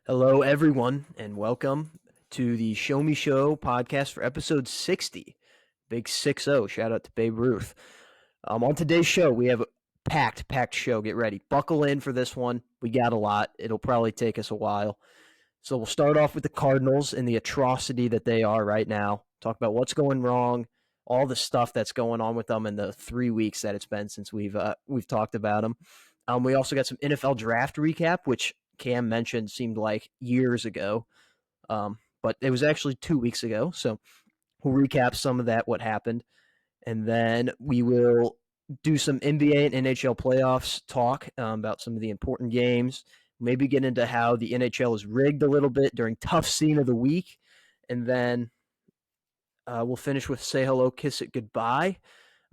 Hello, everyone, and welcome to the Show Me Show podcast for episode 60. Big 6-0. Shout out to Babe Ruth. On today's show, we have a packed show. Get ready. Buckle in for this one. We got a lot. It'll probably take us a while. So we'll start off with the Cardinals and the atrocity that they are right now. Talk about what's going wrong, all the stuff that's going on with them in the 3 weeks that it's been since we've talked about them. We also got some NFL draft recap, which Cam mentioned seemed like years ago, but it was actually 2 weeks ago. So we'll recap some of that, what happened, and then we will do some NBA and NHL playoffs talk about some of the important games. Maybe get into how the NHL is rigged a little bit during tough scene of the week, and then we'll finish with say hello, kiss it, goodbye.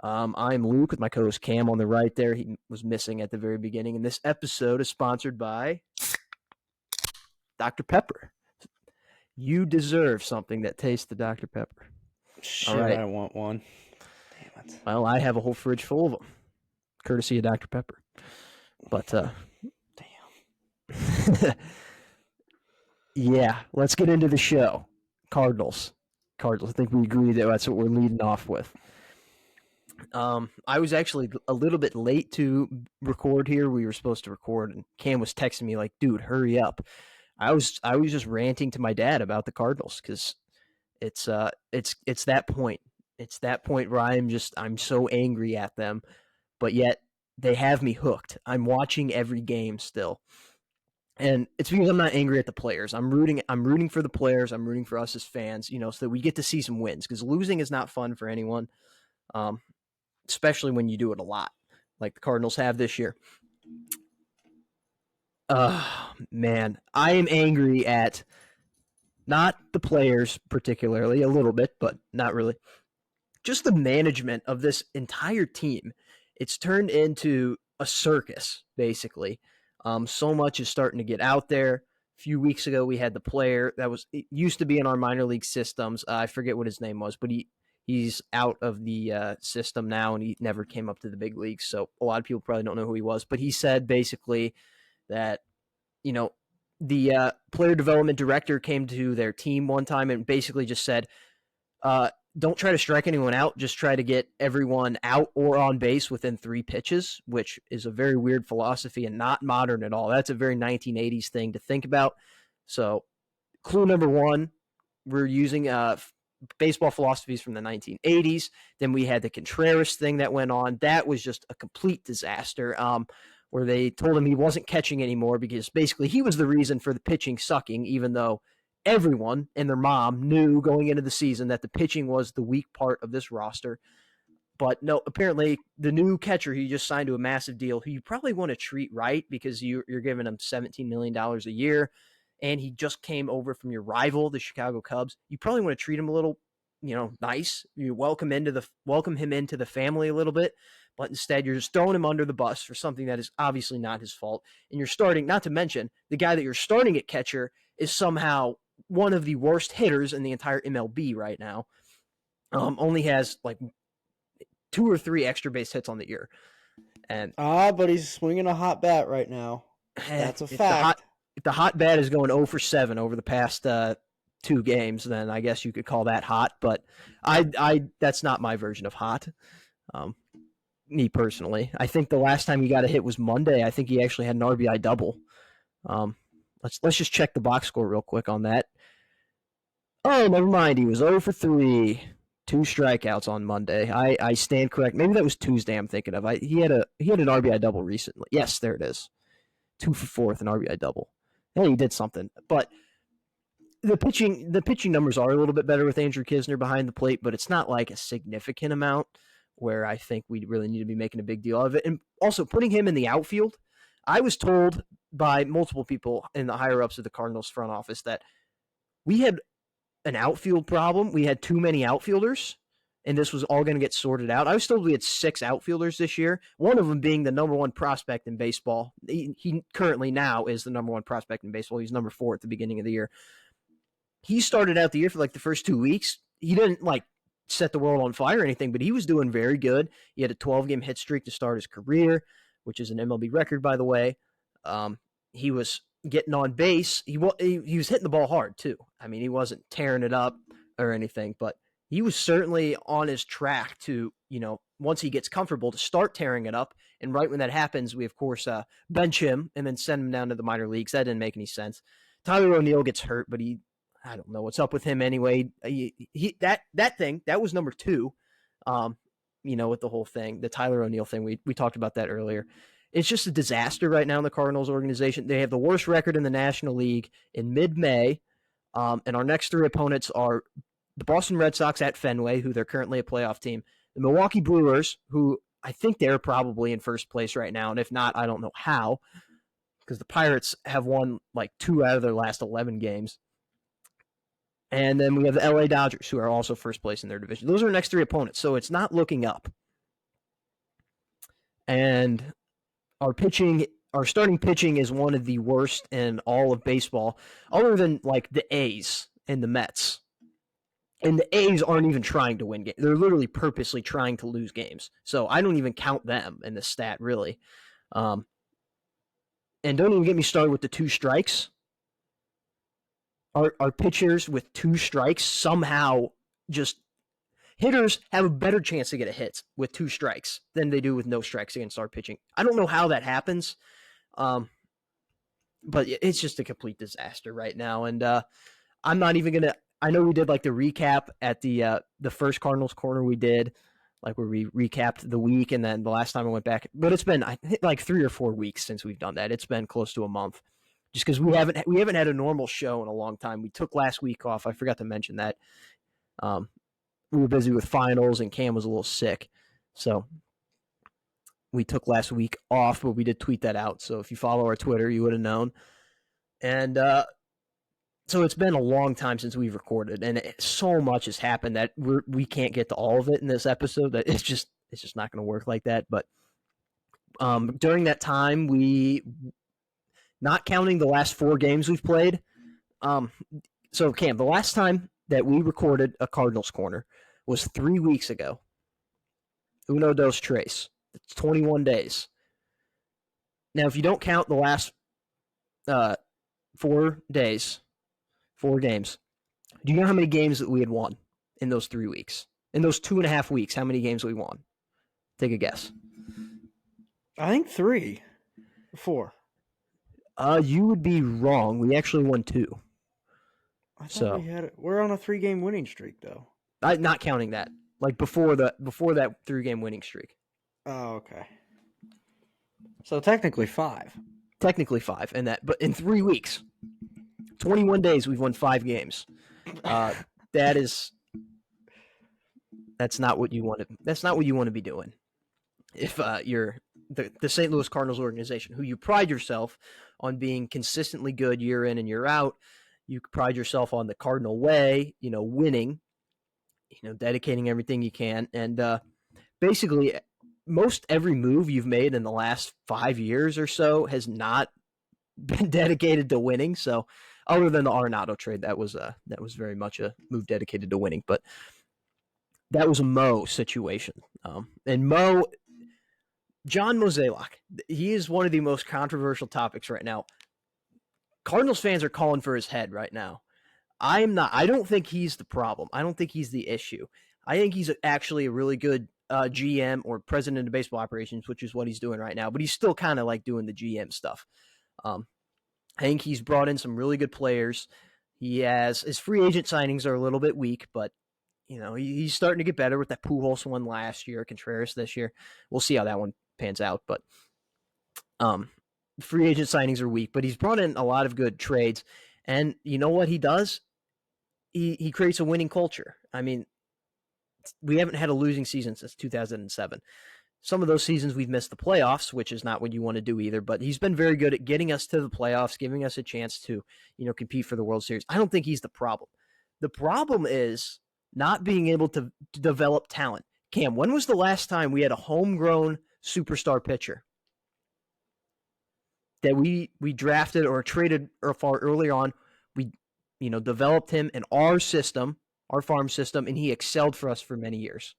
I'm Luke with my co-host Cam on the right there. He was missing at the very beginning. And this episode is sponsored by Dr. Pepper. You deserve something that tastes the Dr. Pepper. Shit, All right. I want one. Damn it. Well, I have a whole fridge full of them, courtesy of Dr. Pepper. But, damn. Yeah, let's get into the show. Cardinals. I think we agree that that's what we're leading off with. I was actually a little bit late to record here. We were supposed to record, and Cam was texting me like, "Dude, hurry up." I was just ranting to my dad about the Cardinals because it's that point. It's that point where I'm so angry at them, but yet they have me hooked. I'm watching every game still. And it's because I'm not angry at the players. I'm rooting for the players. I'm rooting for us as fans, so that we get to see some wins, because losing is not fun for anyone, especially when you do it a lot, like the Cardinals have this year. Man, I am angry at not the players particularly, a little bit, but not really. Just the management of this entire team. It's turned into a circus, basically. So much is starting to get out there. A few weeks ago, we had the player it used to be in our minor league systems. I forget what his name was, but he's out of the system now, and he never came up to the big leagues. So a lot of people probably don't know who he was. But he said basically that, the player development director came to their team one time and basically just said, don't try to strike anyone out. Just try to get everyone out or on base within 3 pitches, which is a very weird philosophy and not modern at all. That's a very 1980s thing to think about. So clue number 1, we're using baseball philosophies from the 1980s. Then we had the Contreras thing that went on. That was just a complete disaster, where they told him he wasn't catching anymore because basically he was the reason for the pitching sucking, even though everyone and their mom knew going into the season that the pitching was the weak part of this roster. But no, apparently the new catcher he just signed to a massive deal, who you probably want to treat right because you're giving him $17 million a year, and he just came over from your rival, the Chicago Cubs. You probably want to treat him a little, nice. You welcome him into the family a little bit, but instead you're just throwing him under the bus for something that is obviously not his fault. And you're starting, not to mention, the guy that you're starting at catcher is somehow one of the worst hitters in the entire MLB right now. Only has like 2 or 3 extra base hits on the year. And but he's swinging a hot bat right now. That's a fact. If the hot bat is going 0 for 7 over the past 2 games, then I guess you could call that hot. But I that's not my version of hot. Me personally, I think the last time he got a hit was Monday. I think he actually had an RBI double. Let's just check the box score real quick on that. Oh, never mind. He was 0 for 3, 2 strikeouts on Monday. I stand correct. Maybe that was Tuesday. I'm thinking of. He had an RBI double recently. Yes, there it is. 2 for 4 with an RBI double. Hey, he did something. But the pitching numbers are a little bit better with Andrew Knizner behind the plate, but it's not like a significant amount where I think we really need to be making a big deal of it. And also putting him in the outfield, I was told by multiple people in the higher ups of the Cardinals front office that we had an outfield problem. We had too many outfielders, and this was all going to get sorted out. I was told we had 6 outfielders this year, one of them being the number 1 prospect in baseball. He currently now is the number 1 prospect in baseball. He's number 4 at the beginning of the year. He started out the year for like the first 2 weeks. He didn't like set the world on fire or anything, but he was doing very good. He had a 12-game hit streak to start his career, which is an MLB record, by the way. He was getting on base. He was hitting the ball hard too. I mean, he wasn't tearing it up or anything, but he was certainly on his track to, once he gets comfortable, to start tearing it up. And right when that happens, we of course bench him and then send him down to the minor leagues. That didn't make any sense. Tyler O'Neill gets hurt, but I don't know what's up with him anyway. That was number 2. With the whole thing, the Tyler O'Neill thing, we talked about that earlier. It's just a disaster right now in the Cardinals organization. They have the worst record in the National League in mid-May, and our next 3 opponents are the Boston Red Sox at Fenway, who they're currently a playoff team, the Milwaukee Brewers, who I think they're probably in first place right now, and if not, I don't know how, because the Pirates have won like 2 out of their last 11 games. And then we have the LA Dodgers, who are also first place in their division. Those are our next 3 opponents, so it's not looking up. And our starting pitching is one of the worst in all of baseball, other than like the A's and the Mets. And the A's aren't even trying to win games. They're literally purposely trying to lose games. So I don't even count them in the stat, really. And don't even get me started with the 2 strikes. Our pitchers with 2 strikes somehow just hitters have a better chance to get a hit with 2 strikes than they do with no strikes against our pitching. I don't know how that happens, but it's just a complete disaster right now. And I'm not even gonna. I know we did like the recap at the first Cardinals corner we did, like where we recapped the week, and then the last time I went back, but it's been like 3 or 4 weeks since we've done that. It's been close to a month. Just because we haven't had a normal show in a long time. We took last week off. I forgot to mention that. We were busy with finals, and Cam was a little sick, so we took last week off. But we did tweet that out. So if you follow our Twitter, you would have known. And so it's been a long time since we've recorded, and so much has happened that we can't get to all of it in this episode. That it's just not going to work like that. But during that time, not counting the last 4 games we've played. So, Cam, the last time that we recorded a Cardinals Corner was 3 weeks ago. Uno dos tres. It's 21 days. Now, if you don't count the last 4 days, 4 games, do you know how many games that we had won in those 3 weeks? In those 2.5 weeks, how many games we won? Take a guess. I think 3, 4. You would be wrong. We actually won 2. I thought we're on a 3-game winning streak, though. Not counting that. Like before that 3-game winning streak. Oh, okay. So technically 5. Technically 5, and but in 3 weeks, 21 days, we've won 5 games. That's not what you want to. That's not what you want to be doing. If you're the St. Louis Cardinals organization, who you pride yourself on being consistently good year in and year out, you pride yourself on the Cardinal way, winning, dedicating everything you can, and basically most every move you've made in the last 5 years or so has not been dedicated to winning. So, other than the Arenado trade, that was very much a move dedicated to winning, but that was a Mo situation, and John Mozeliak, he is one of the most controversial topics right now. Cardinals fans are calling for his head right now. I don't think he's the problem. I don't think he's the issue. I think he's actually a really good GM or president of baseball operations, which is what he's doing right now. But he's still kind of like doing the GM stuff. I think he's brought in some really good players. His free agent signings are a little bit weak, but he's starting to get better with that Pujols one last year, Contreras this year. We'll see how that one pans out, but free agent signings are weak, but he's brought in a lot of good trades. And you know what he does? He creates a winning culture. I mean, we haven't had a losing season since 2007. Some of those seasons we've missed the playoffs, which is not what you want to do either, but he's been very good at getting us to the playoffs, giving us a chance to, compete for the World Series. I don't think he's the problem. The problem is not being able to develop talent. Cam, when was the last time we had a homegrown superstar pitcher that we drafted or traded far earlier on? We, developed him in our system, our farm system, and he excelled for us for many years.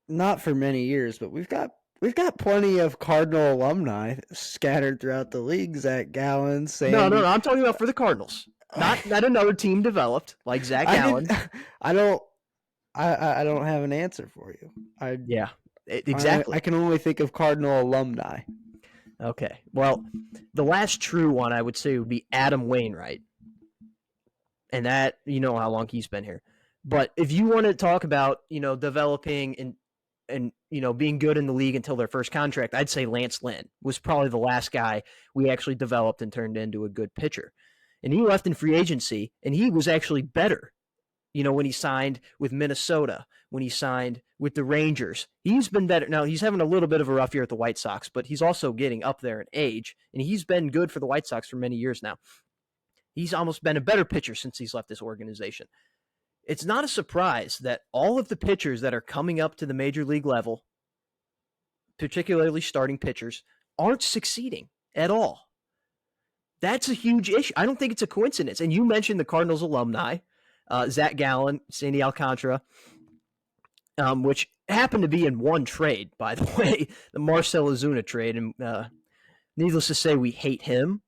Not for many years, but we've got we've got plenty of Cardinal alumni scattered throughout the league. Zach Gallen, No. Sandy. I'm talking about for the Cardinals. Not another team developed like Zach Gallen. I don't have an answer for you. Yeah, exactly. I can only think of Cardinal alumni. Okay. Well, the last true one I would say would be Adam Wainwright. And that, you know how long he's been here. But if you want to talk about, developing and being good in the league until their first contract, I'd say Lance Lynn was probably the last guy we actually developed and turned into a good pitcher. And he left in free agency, and he was actually better, when he signed with Minnesota, when he signed with the Rangers. He's been better. Now, he's having a little bit of a rough year at the White Sox, but he's also getting up there in age, and he's been good for the White Sox for many years now. He's almost been a better pitcher since he's left this organization. It's not a surprise that all of the pitchers that are coming up to the major league level, particularly starting pitchers, aren't succeeding at all. That's a huge issue. I don't think it's a coincidence. And you mentioned the Cardinals alumni, Zach Gallen, Sandy Alcantara, which happened to be in one trade, by the way, the Marcell Ozuna trade. And needless to say, we hate him.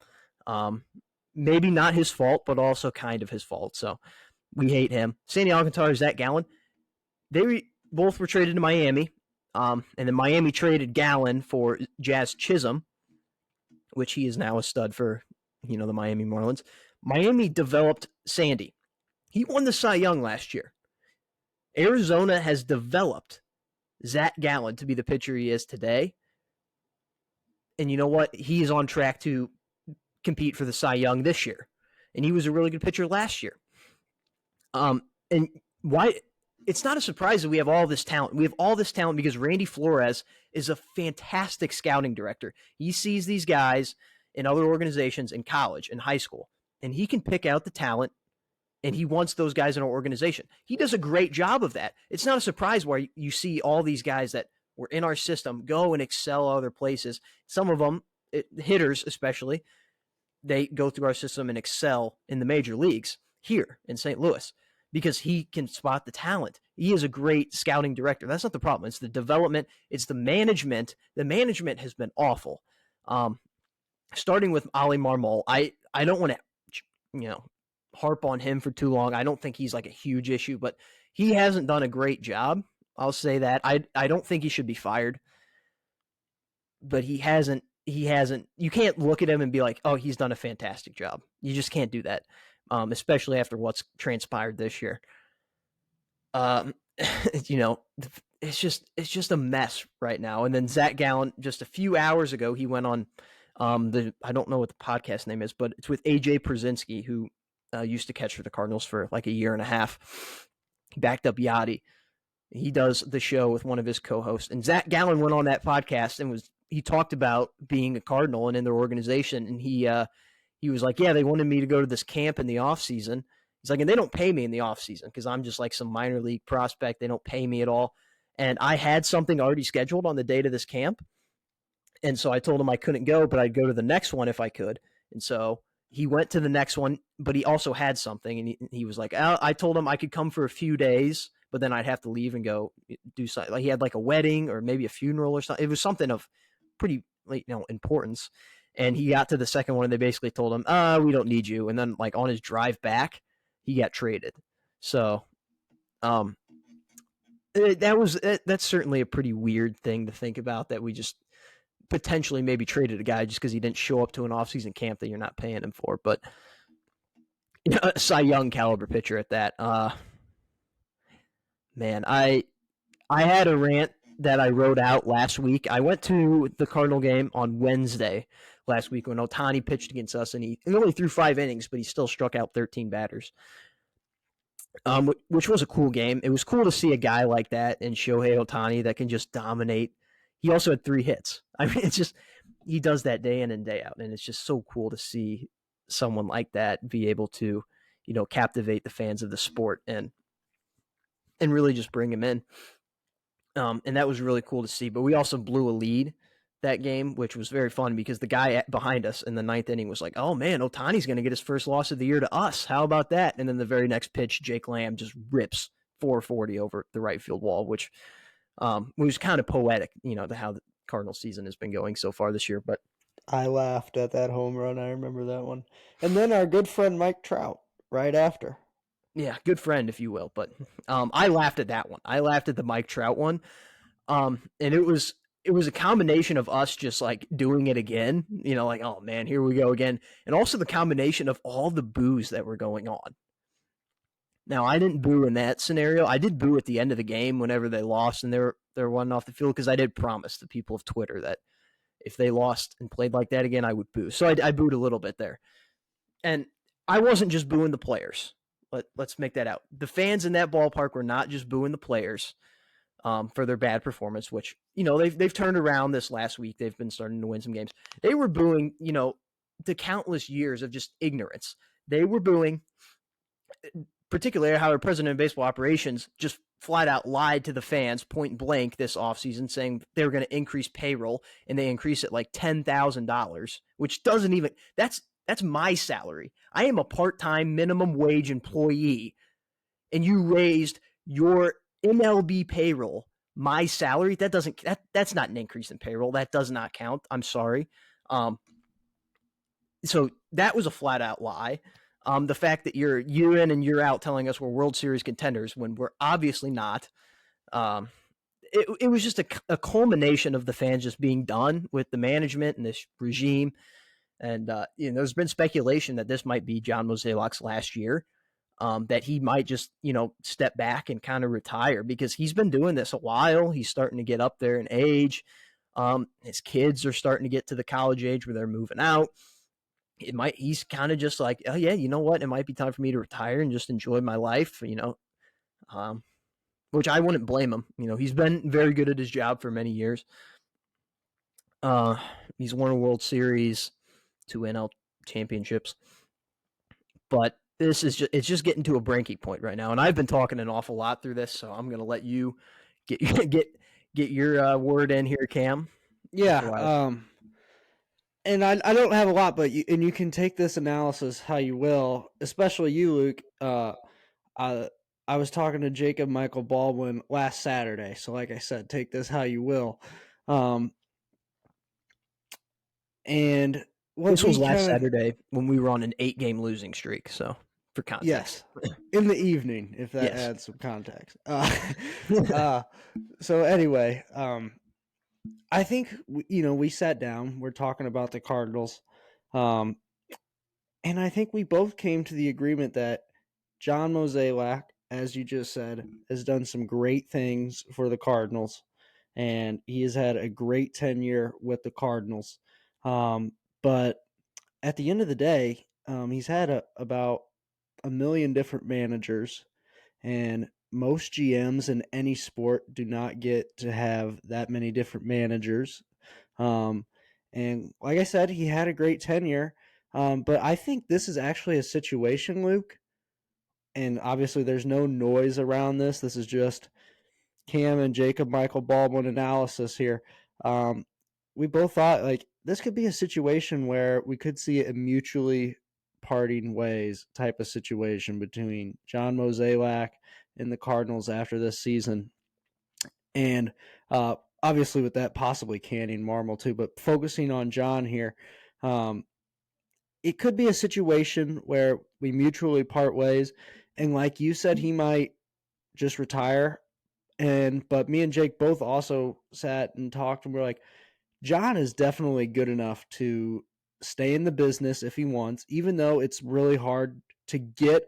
Maybe not his fault, but also kind of his fault. So we hate him. Sandy Alcantara, Zach Gallen, both were traded to Miami. And then Miami traded Gallen for Jazz Chisholm, which he is now a stud for, the Miami Marlins. Miami developed Sandy. He won the Cy Young last year. Arizona has developed Zach Gallen to be the pitcher he is today. And you know what? He is on track to compete for the Cy Young this year. And he was a really good pitcher last year. And why? It's not a surprise that we have all this talent. We have all this talent because Randy Flores is a fantastic scouting director. He sees these guys in other organizations in college, in high school, and he can pick out the talent, and he wants those guys in our organization. He does a great job of that. It's not a surprise why you see all these guys that were in our system go and excel other places. Some of them, hitters especially, they go through our system and excel in the major leagues here in St. Louis because he can spot the talent. He is a great scouting director. That's not the problem. It's the development. It's the management. The management has been awful. Starting with Ali Marmol, I don't want to, harp on him for too long. I don't think he's like a huge issue, but he hasn't done a great job. I'll say that. I don't think he should be fired, but he hasn't. You can't look at him and be like, oh, he's done a fantastic job. You just can't do that, especially after what's transpired this year. It's just a mess right now. And then Zach Gallen, just a few hours ago, he went on I don't know what the podcast name is, but it's with AJ Przinsky, who used to catch for the Cardinals for like a year and a half. He backed up Yachty. He does the show with one of his co-hosts, and Zach Gallen went on that podcast and he talked about being a Cardinal and in their organization, and he was like, yeah, they wanted me to go to this camp in the off season. He's like, and they don't pay me in the off season because I'm just like some minor league prospect. They don't pay me at all, and I had something already scheduled on the date of this camp. And so I told him I couldn't go, but I'd go to the next one if I could. And so he went to the next one, but he also had something. And he was like, I told him I could come for a few days, but then I'd have to leave and go do something. Like he had like a wedding or maybe a funeral or something. It was something of pretty importance. And he got to the second one and they basically told him, we don't need you. And then like on his drive back, he got traded. So that's certainly a pretty weird thing to think about, that we just potentially maybe traded a guy just because he didn't show up to an offseason camp that you're not paying him for. But a Cy Young caliber pitcher at that. Man, I had a rant that I wrote out last week. I went to the Cardinal game on Wednesday last week when Ohtani pitched against us, and he only threw 5 innings, but he still struck out 13 batters, which was a cool game. It was cool to see a guy like that in Shohei Ohtani that can just dominate. He also had 3 hits. I mean, it's just, he does that day in and day out, and it's just so cool to see someone like that be able to, captivate the fans of the sport and really just bring him in. And that was really cool to see. But we also blew a lead that game, which was very fun because the guy behind us in the 9th inning was like, oh, man, Ohtani's going to get his first loss of the year to us. How about that? And then the very next pitch, Jake Lamb just rips 440 over the right field wall, which was kind of poetic, how Cardinal season has been going so far this year. But I laughed at that home run. I remember that one. And then our good friend Mike Trout right after. yeah, good friend, if you will. But I laughed at that one. I laughed at the Mike Trout one. And it was a combination of us just like doing it again, like, oh man, here we go again. And also the combination of all the boos that were going on. Now, I didn't boo in that scenario. I did boo at the end of the game whenever they lost and they're running off the field, because I did promise the people of Twitter that if they lost and played like that again, I would boo. So I booed a little bit there. And I wasn't just booing the players. Let's make that out. The fans in that ballpark were not just booing the players for their bad performance, which, they've turned around this last week. They've been starting to win some games. They were booing, the countless years of just ignorance. They were booing, particularly how our president of baseball operations just flat out lied to the fans point blank this offseason, saying they were going to increase payroll, and they increase it like $10,000, which doesn't even, that's my salary. I am a part-time minimum wage employee, and you raised your MLB payroll, my salary. That's not an increase in payroll. That does not count. I'm sorry. So that was a flat out lie. The fact that you're year in and year out telling us we're World Series contenders when we're obviously not. It was just a culmination of the fans just being done with the management and this regime. And there's been speculation that this might be John Mozeliak's last year, that he might just step back and kind of retire, because he's been doing this a while. He's starting to get up there in age. His kids are starting to get to the college age where they're moving out. He's kind of just like, oh yeah, you know what? It might be time for me to retire and just enjoy my life, which I wouldn't blame him. He's been very good at his job for many years. He's won a World Series, 2 NL championships, but it's just getting to a breaking point right now. And I've been talking an awful lot through this, so I'm going to let you get your word in here, Cam. Yeah. And I don't have a lot, but you can take this analysis how you will, especially you, Luke. I was talking to Jacob Michael Baldwin last Saturday, so like I said, take this how you will. And this was last Saturday when we were on an 8-game losing streak. So for context, yes, in the evening, if that adds some context. So anyway, I think we sat down. We're talking about the Cardinals, and I think we both came to the agreement that John Mozeliak, as you just said, has done some great things for the Cardinals, and he has had a great tenure with the Cardinals. But at the end of the day, he's had about a million different managers, and most GMs in any sport do not get to have that many different managers. And like I said, he had a great tenure. But I think this is actually a situation, Luke, and obviously there's no noise around this. This is just Cam and Jacob Michael Baldwin analysis here. We both thought like this could be a situation where we could see a mutually parting ways type of situation between John Mozeliak and the Cardinals after this season. And obviously with that possibly Canning Marmol too, but focusing on John here, it could be a situation where we mutually part ways. And like you said, he might just retire. But me and Jake both also sat and talked, and we're like, John is definitely good enough to stay in the business if he wants, even though it's really hard to get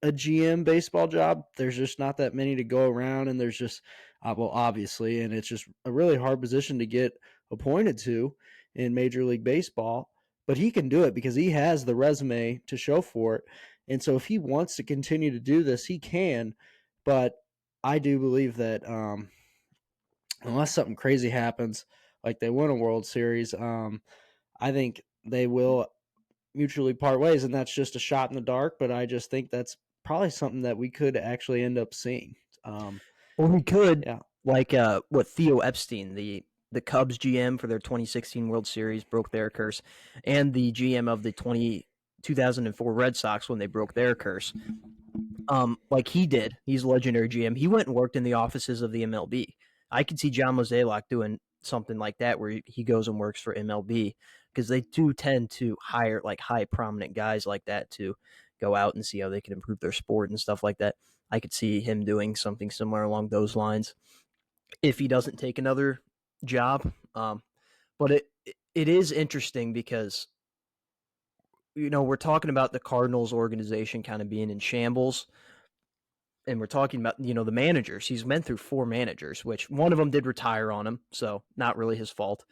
a GM baseball job. There's just not that many to go around, and there's just, obviously, and it's just a really hard position to get appointed to in Major League Baseball. But he can do it because he has the resume to show for it. And so if he wants to continue to do this, he can. But I do believe that unless something crazy happens, like they win a World Series, I think they will mutually part ways, and that's just a shot in the dark. But I just think that's probably something that we could actually end up seeing. Well, we could, like what Theo Epstein, the Cubs GM for their 2016 World Series, broke their curse, and the GM of the 2004 Red Sox when they broke their curse. Like he did. He's a legendary GM. He went and worked in the offices of the MLB. I could see John Mozeliak doing something like that where he goes and works for MLB, because they do tend to hire like high prominent guys like that to go out and see how they can improve their sport and stuff like that. I could see him doing something similar along those lines if he doesn't take another job. But it is interesting because we're talking about the Cardinals organization kind of being in shambles, and we're talking about the managers. He's been through 4 managers, which one of them did retire on him, so not really his fault.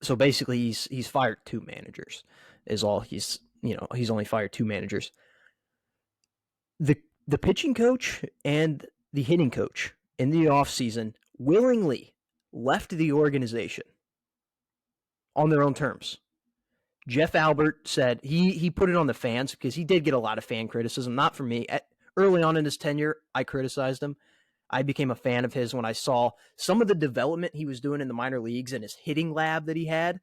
So basically, he's fired 2 managers. Is all he's only fired 2 managers. The pitching coach and the hitting coach in the offseason willingly left the organization on their own terms. Jeff Albert said he put it on the fans because he did get a lot of fan criticism, not from me. Early on in his tenure, I criticized him. I became a fan of his when I saw some of the development he was doing in the minor leagues and his hitting lab that he had.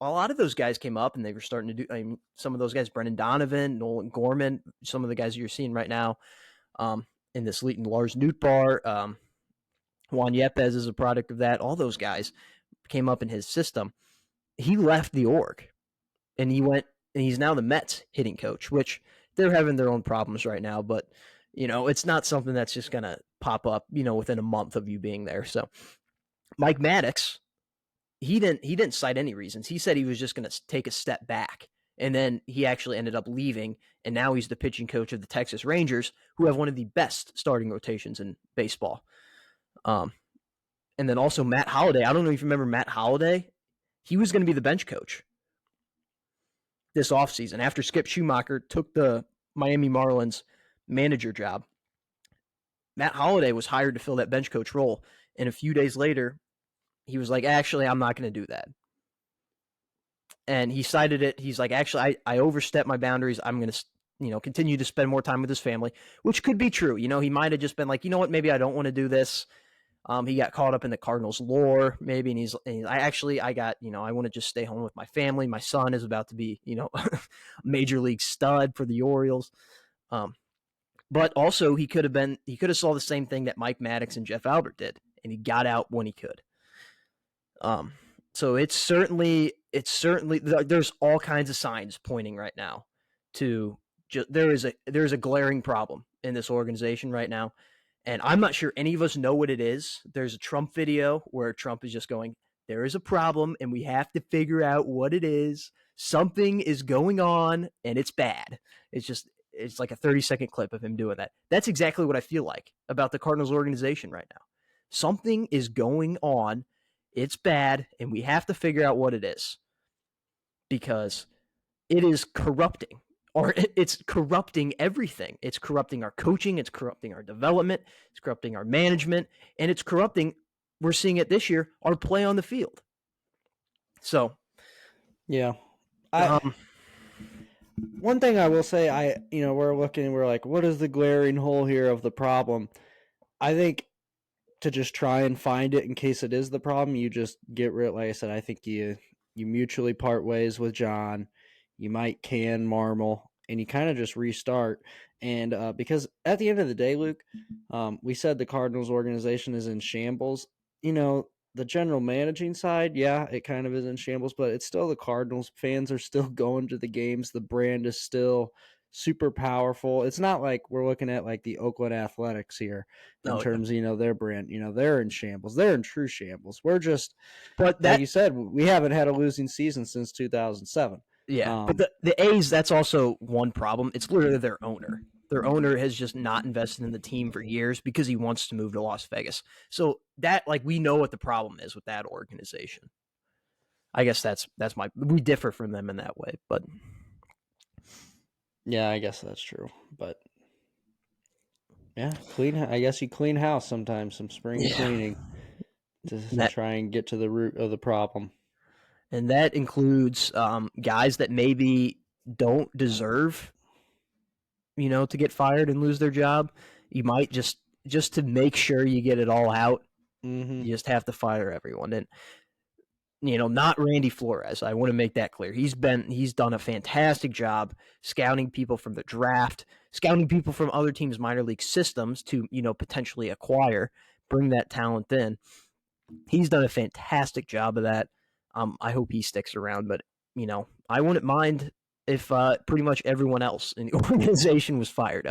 A lot of those guys came up and they were starting to do, some of those guys, Brendan Donovan, Nolan Gorman, some of the guys you're seeing right now in this league, Lars Nootbaar, Juan Yepes is a product of that. All those guys came up in his system. He left the org and he's now the Mets hitting coach, which they're having their own problems right now, but it's not something that's just going to pop up, within a month of you being there. So Mike Maddox, he didn't cite any reasons. He said he was just going to take a step back, and then he actually ended up leaving, and now he's the pitching coach of the Texas Rangers, who have one of the best starting rotations in baseball. And then also Matt Holliday. I don't know if you remember Matt Holliday. He was going to be the bench coach this offseason after Skip Schumacher took the Miami Marlins manager job. Matt Holliday was hired to fill that bench coach role, and a few days later, he was like, actually, I'm not going to do that. And he cited it. He's like, actually, I overstepped my boundaries. I'm going to, continue to spend more time with his family, which could be true. He might have just been like, you know what, maybe I don't want to do this. He got caught up in the Cardinals lore, maybe, and I want to just stay home with my family. My son is about to be, major league stud for the Orioles. But also he could have saw the same thing that Mike Maddox and Jeff Albert did, and he got out when he could. So it's certainly there's all kinds of signs pointing right now to there is a glaring problem in this organization right now. And I'm not sure any of us know what it is. There's a Trump video where Trump is just going, there is a problem and we have to figure out what it is. Something is going on and it's bad. It's like a 30-second clip of him doing that. That's exactly what I feel like about the Cardinals organization right now. Something is going on. It's bad and we have to figure out what it is, because it is corrupting. Or it's corrupting everything. It's corrupting our coaching. It's corrupting our development. It's corrupting our management. And it's corrupting, we're seeing it this year, our play on the field. So, yeah. One thing I will say, we're like, what is the glaring hole here of the problem? I think to just try and find it in case it is the problem, you just get rid, like I said, I think you mutually part ways with John. You might can Marmol, and you kind of just restart. And because at the end of the day, Luke, we said the Cardinals organization is in shambles. The general managing side, yeah, it kind of is in shambles, but it's still the Cardinals. Fans are still going to the games. The brand is still super powerful. It's not like we're looking at like the Oakland Athletics here in terms of, their brand. They're in shambles. They're in true shambles. We're just, but like you said, we haven't had a losing season since 2007. Yeah, but the A's, that's also one problem. It's literally their owner. Their owner has just not invested in the team for years because he wants to move to Las Vegas. So that, we know what the problem is with that organization. I guess we differ from them in that way, but yeah, I guess that's true. But yeah, I guess you clean house sometimes, some spring cleaning to try and get to the root of the problem. And that includes guys that maybe don't deserve, to get fired and lose their job. You might just to make sure you get it all out, you just have to fire everyone. And, not Randy Flores. I want to make that clear. He's done a fantastic job scouting people from the draft, scouting people from other teams' minor league systems to, potentially acquire. bring that talent in. He's done a fantastic job of that. I hope he sticks around, but I wouldn't mind if pretty much everyone else in the organization was fired.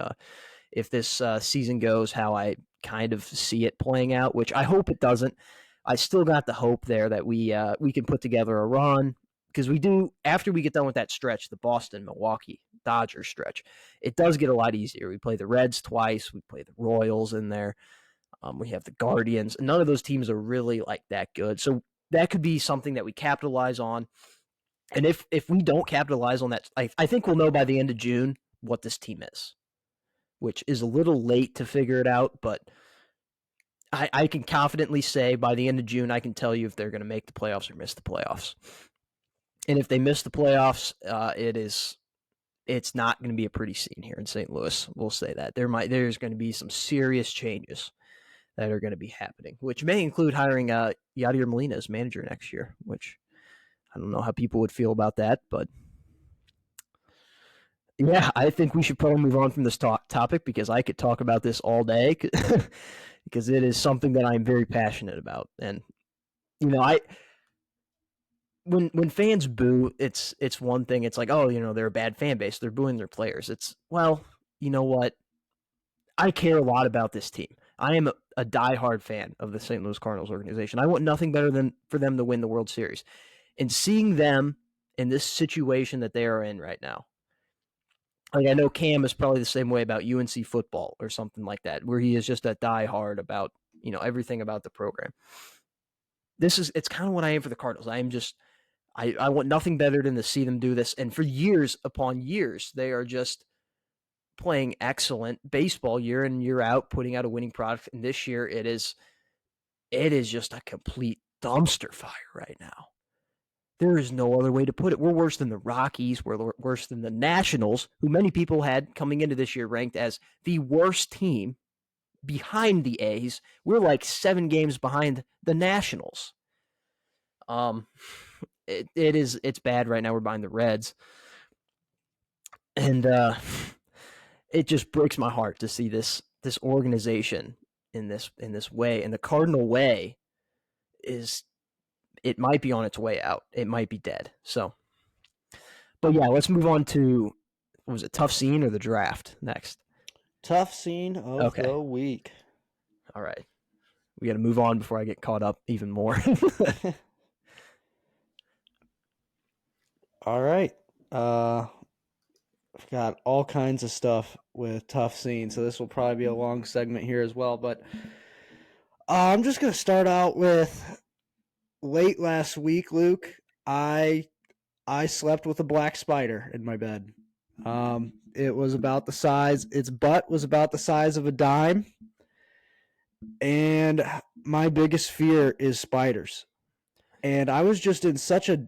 If this season goes how I kind of see it playing out, which I hope it doesn't. I still got the hope there that we can put together a run, because we do, after we get done with that stretch, the Boston, Milwaukee, Dodgers stretch. It does get a lot easier. We play the Reds twice. We play the Royals in there. We have the Guardians. None of those teams are really like that good. So that could be something that we capitalize on. And if we don't capitalize on that, I think we'll know by the end of June what this team is, which is a little late to figure it out. But I can confidently say by the end of June, I can tell you if they're going to make the playoffs or miss the playoffs. And if they miss the playoffs, it's not going to be a pretty scene here in St. Louis. We'll say that. There's going to be some serious changes that are going to be happening, which may include hiring Yadier Molina as manager next year, which I don't know how people would feel about that, but yeah, I think we should probably move on from this topic, because I could talk about this all day because it is something that I'm very passionate about. And when fans boo, it's one thing. It's like, oh, they're a bad fan base. They're booing their players. It's, well, you know what? I care a lot about this team. I am a diehard fan of the St. Louis Cardinals organization. I want nothing better than for them to win the World Series. And seeing them in this situation that they are in right now, like, I know Cam is probably the same way about UNC football or something like that, where he is just a diehard about everything about the program. It's kind of what I am for the Cardinals. I want nothing better than to see them do this. And for years upon years, they are just playing excellent baseball year in, year out, putting out a winning product. And this year it is just a complete dumpster fire right now. There is no other way to put it. We're worse than the Rockies. We're worse than the Nationals, who many people had coming into this year ranked as the worst team behind the A's. We're like 7 games behind the Nationals. It's bad right now. We're behind the Reds. And it just breaks my heart to see this organization in this way. And the Cardinal way it might be on its way out. It might be dead. So, but yeah, let's move on to, was it tough scene or the draft next? Tough scene of the week. All right. We got to move on before I get caught up even more. All right. I've got all kinds of stuff with tough scene, so this will probably be a long segment here as well. But I'm just going to start out with late last week, Luke. I slept with a black spider in my bed. It was about the size, its butt was about the size of a dime. And my biggest fear is spiders. And I was just in such a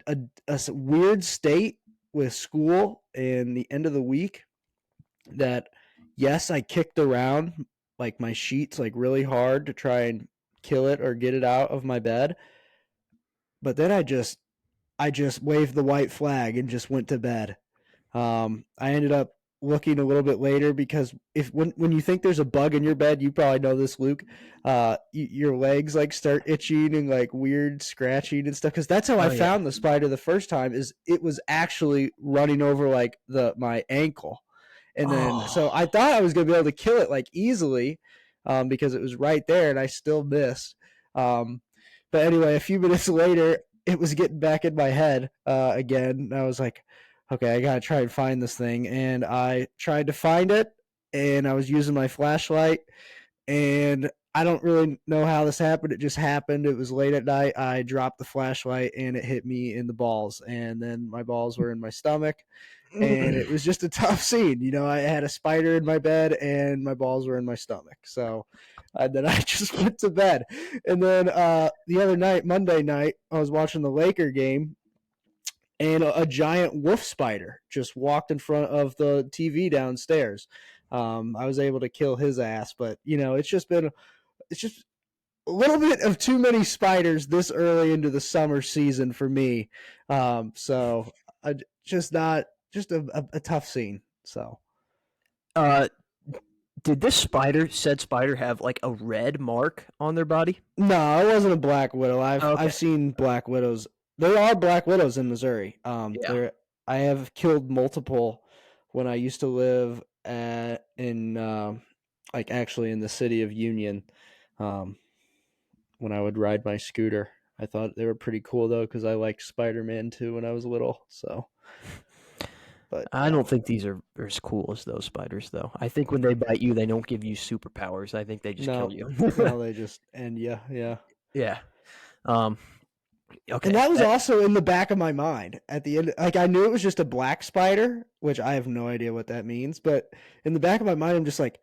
weird state with school and the end of the week that, yes, I kicked around like my sheets like really hard to try and kill it or get it out of my bed. But then I just waved the white flag and just went to bed. I ended up looking a little bit later, because when you think there's a bug in your bed, you probably know this, Luke, your legs like start itching and like weird scratching and stuff, because that's how I found the spider the first time. Is it was actually running over like my ankle, and then so I thought I was gonna be able to kill it like easily, because it was right there, and I still missed. But anyway, a few minutes later, it was getting back in my head again. I was like, okay, I got to try and find this thing. And I tried to find it, and I was using my flashlight. And I don't really know how this happened. It just happened. It was late at night. I dropped the flashlight, and it hit me in the balls. And then my balls were in my stomach. And it was just a tough scene. I had a spider in my bed, and my balls were in my stomach. So then I just went to bed. And then the other night, Monday night, I was watching the Laker game, and a giant wolf spider just walked in front of the TV downstairs. I was able to kill his ass, but it's just a little bit of too many spiders this early into the summer season for me. So just a tough scene. So, Did this said spider, have like a red mark on their body? No, it wasn't a black widow. Okay. I've seen black widows. There are black widows in Missouri. Yeah. There I have killed multiple when I used to live in like actually in the city of Union. Um, when I would ride my scooter, I thought they were pretty cool though because I liked Spider-Man too when I was little. So, but I don't think these are as cool as those spiders, though. I think when they bite you, they don't give you superpowers. I think they just kill no, you. no, they just end you. Yeah. Yeah. Um. And Okay. that was also in the back of my mind at the end. Like I knew it was just a black spider, which I have no idea what that means. But in the back of my mind, I'm just like,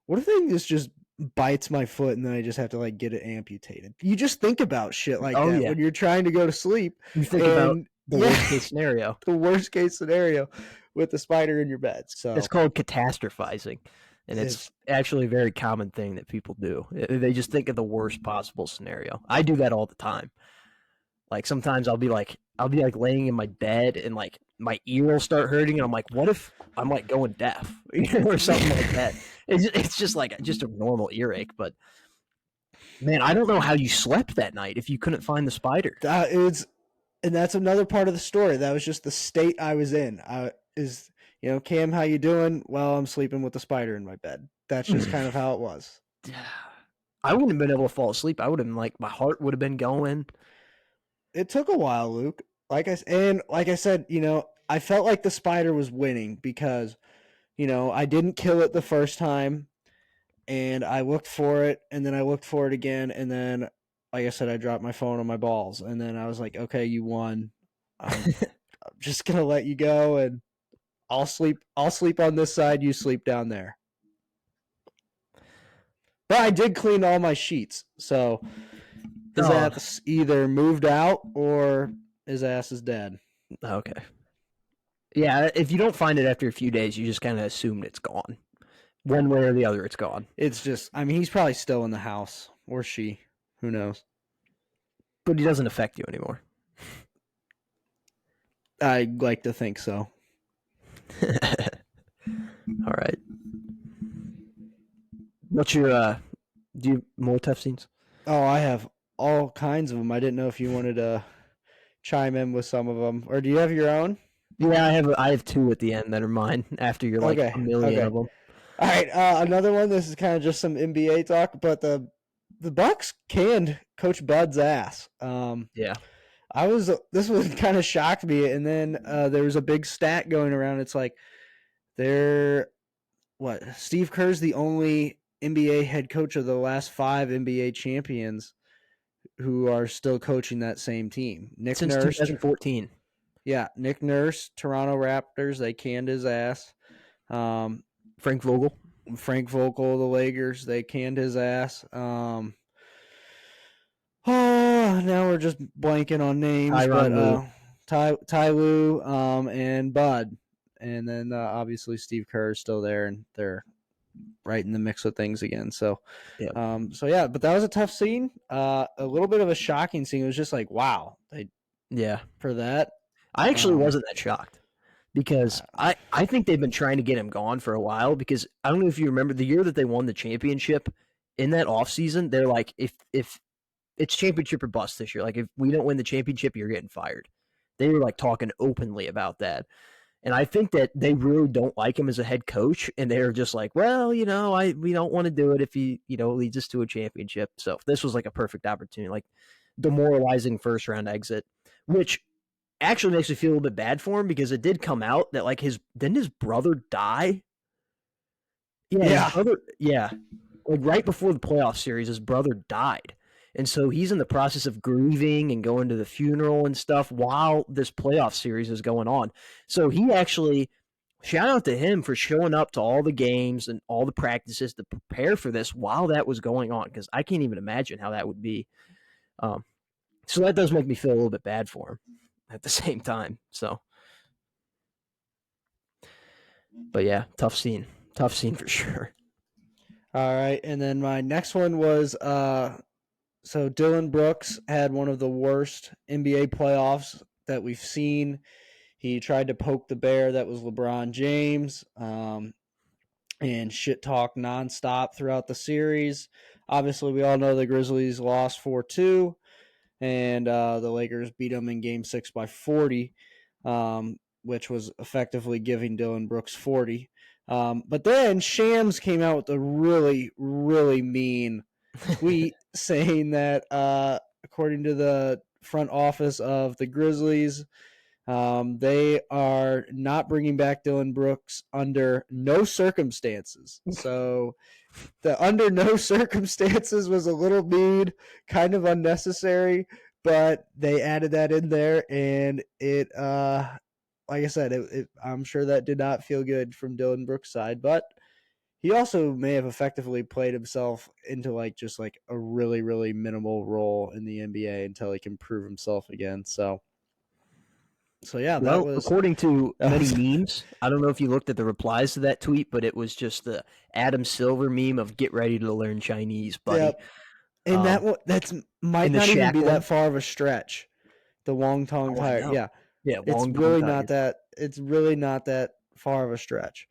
what if this just bites my foot and then I just have to like get it amputated? You just think about shit like Oh that yeah. when you're trying to go to sleep. You think about And the yeah, worst case scenario. the worst case scenario with the spider in your bed. It's So called catastrophizing, and it's it's actually a very common thing that people do. They just think of the worst possible scenario. I do that all the time. Like sometimes I'll be like laying in my bed and like my ear will start hurting and I'm like, what if I'm like going deaf or something like that? It's just like just a normal earache. But man, I don't know how you slept that night if you couldn't find the spider. it's and that's another part of the story. That was just the state I was in. Cam, how you doing? Well, I'm sleeping with the spider in my bed. That's just kind of how it was. I wouldn't have been able to fall asleep. I would have been like my heart would have been going. It took a while, Luke. Like I said, I felt like the spider was winning because, I didn't kill it the first time, and I looked for it, and then I looked for it again, and then, like I said, I dropped my phone on my balls, and then I was like, okay, you won. I'm just gonna let you go, and I'll sleep. I'll sleep on this side. You sleep down there. But I did clean all my sheets, so his Oh, ass either moved out or his ass is dead. okay. Yeah, if you don't find it after a few days, you just kind of assume it's gone. One way or the other, it's gone. It's just, I mean, he's probably still in the house or she. Who knows? But he doesn't affect you anymore. I like to think so. All right. What's your do you more tough scenes? Oh, I have all kinds of them. I didn't know if you wanted to chime in with some of them, or do you have your own? Yeah, I have two at the end that are mine after you're like a Okay, million okay. of them. All right, another one. This is kind of just some NBA talk, but the Bucks canned Coach Bud's ass. Yeah. This one kind of shocked me, and then there was a big stat going around. It's like they're Steve Kerr's the only NBA head coach of the last 5 NBA champions who are still coaching that same team. Nick Since Nurse, 2014. yeah, Nick Nurse, Toronto Raptors, they canned his ass. Frank Vogel. Frank Vogel, the Lakers, they canned his ass. Oh, now we're just blanking on names, Tyronn but Lue. Ty Lue, and Bud, and then obviously Steve Kerr is still there, and they're right in the mix of things again. So, Yeah. so yeah, but that was a tough scene. A little bit of a shocking scene. It was just like, wow, Yeah. for that. I actually Um, wasn't that shocked because I think they've been trying to get him gone for a while because I don't know if you remember the year that they won the championship in that offseason, they're like if it's championship or bust this year. Like if we don't win the championship, you're getting fired. They were like talking openly about that. And I think that they really don't like him as a head coach, and they're just like, well, we don't want to do it if he, leads us to a championship. So this was like a perfect opportunity, like demoralizing first round exit, which actually makes me feel a little bit bad for him because it did come out that like didn't his brother die? Yeah, his yeah, brother. Yeah, like right before the playoff series, his brother died. And so he's in the process of grieving and going to the funeral and stuff while this playoff series is going on. So he actually, shout out to him for showing up to all the games and all the practices to prepare for this while that was going on, because I can't even imagine how that would be. So that does make me feel a little bit bad for him at the same time. So, but yeah, tough scene for sure. all right. And then my next one was so Dillon Brooks had one of the worst NBA playoffs that we've seen. He tried to poke the bear that was LeBron James. and shit talk nonstop throughout the series. Obviously, we all know the Grizzlies lost 4-2, and the Lakers beat them in Game 6 by 40, which was effectively giving Dillon Brooks 40. But then Shams came out with a really, really mean tweet saying that, according to the front office of the Grizzlies, they are not bringing back Dillon Brooks under no circumstances. So the under no circumstances was a little mean, kind of unnecessary, but they added that in there, and it, like I said, I'm sure that did not feel good from Dillon Brooks' side, but he also may have effectively played himself into just a really, really minimal role in the NBA until he can prove himself again. So yeah, well, according to many memes, I don't know if you looked at the replies to that tweet, but it was just the Adam Silver meme of "Get ready to learn Chinese, buddy." Yep. And that's might and the not even Shaq be one? that far of a stretch. The Wong Tong Tiger, yeah, it's Wong really Tong not Tiger. that. It's really not that far of a stretch.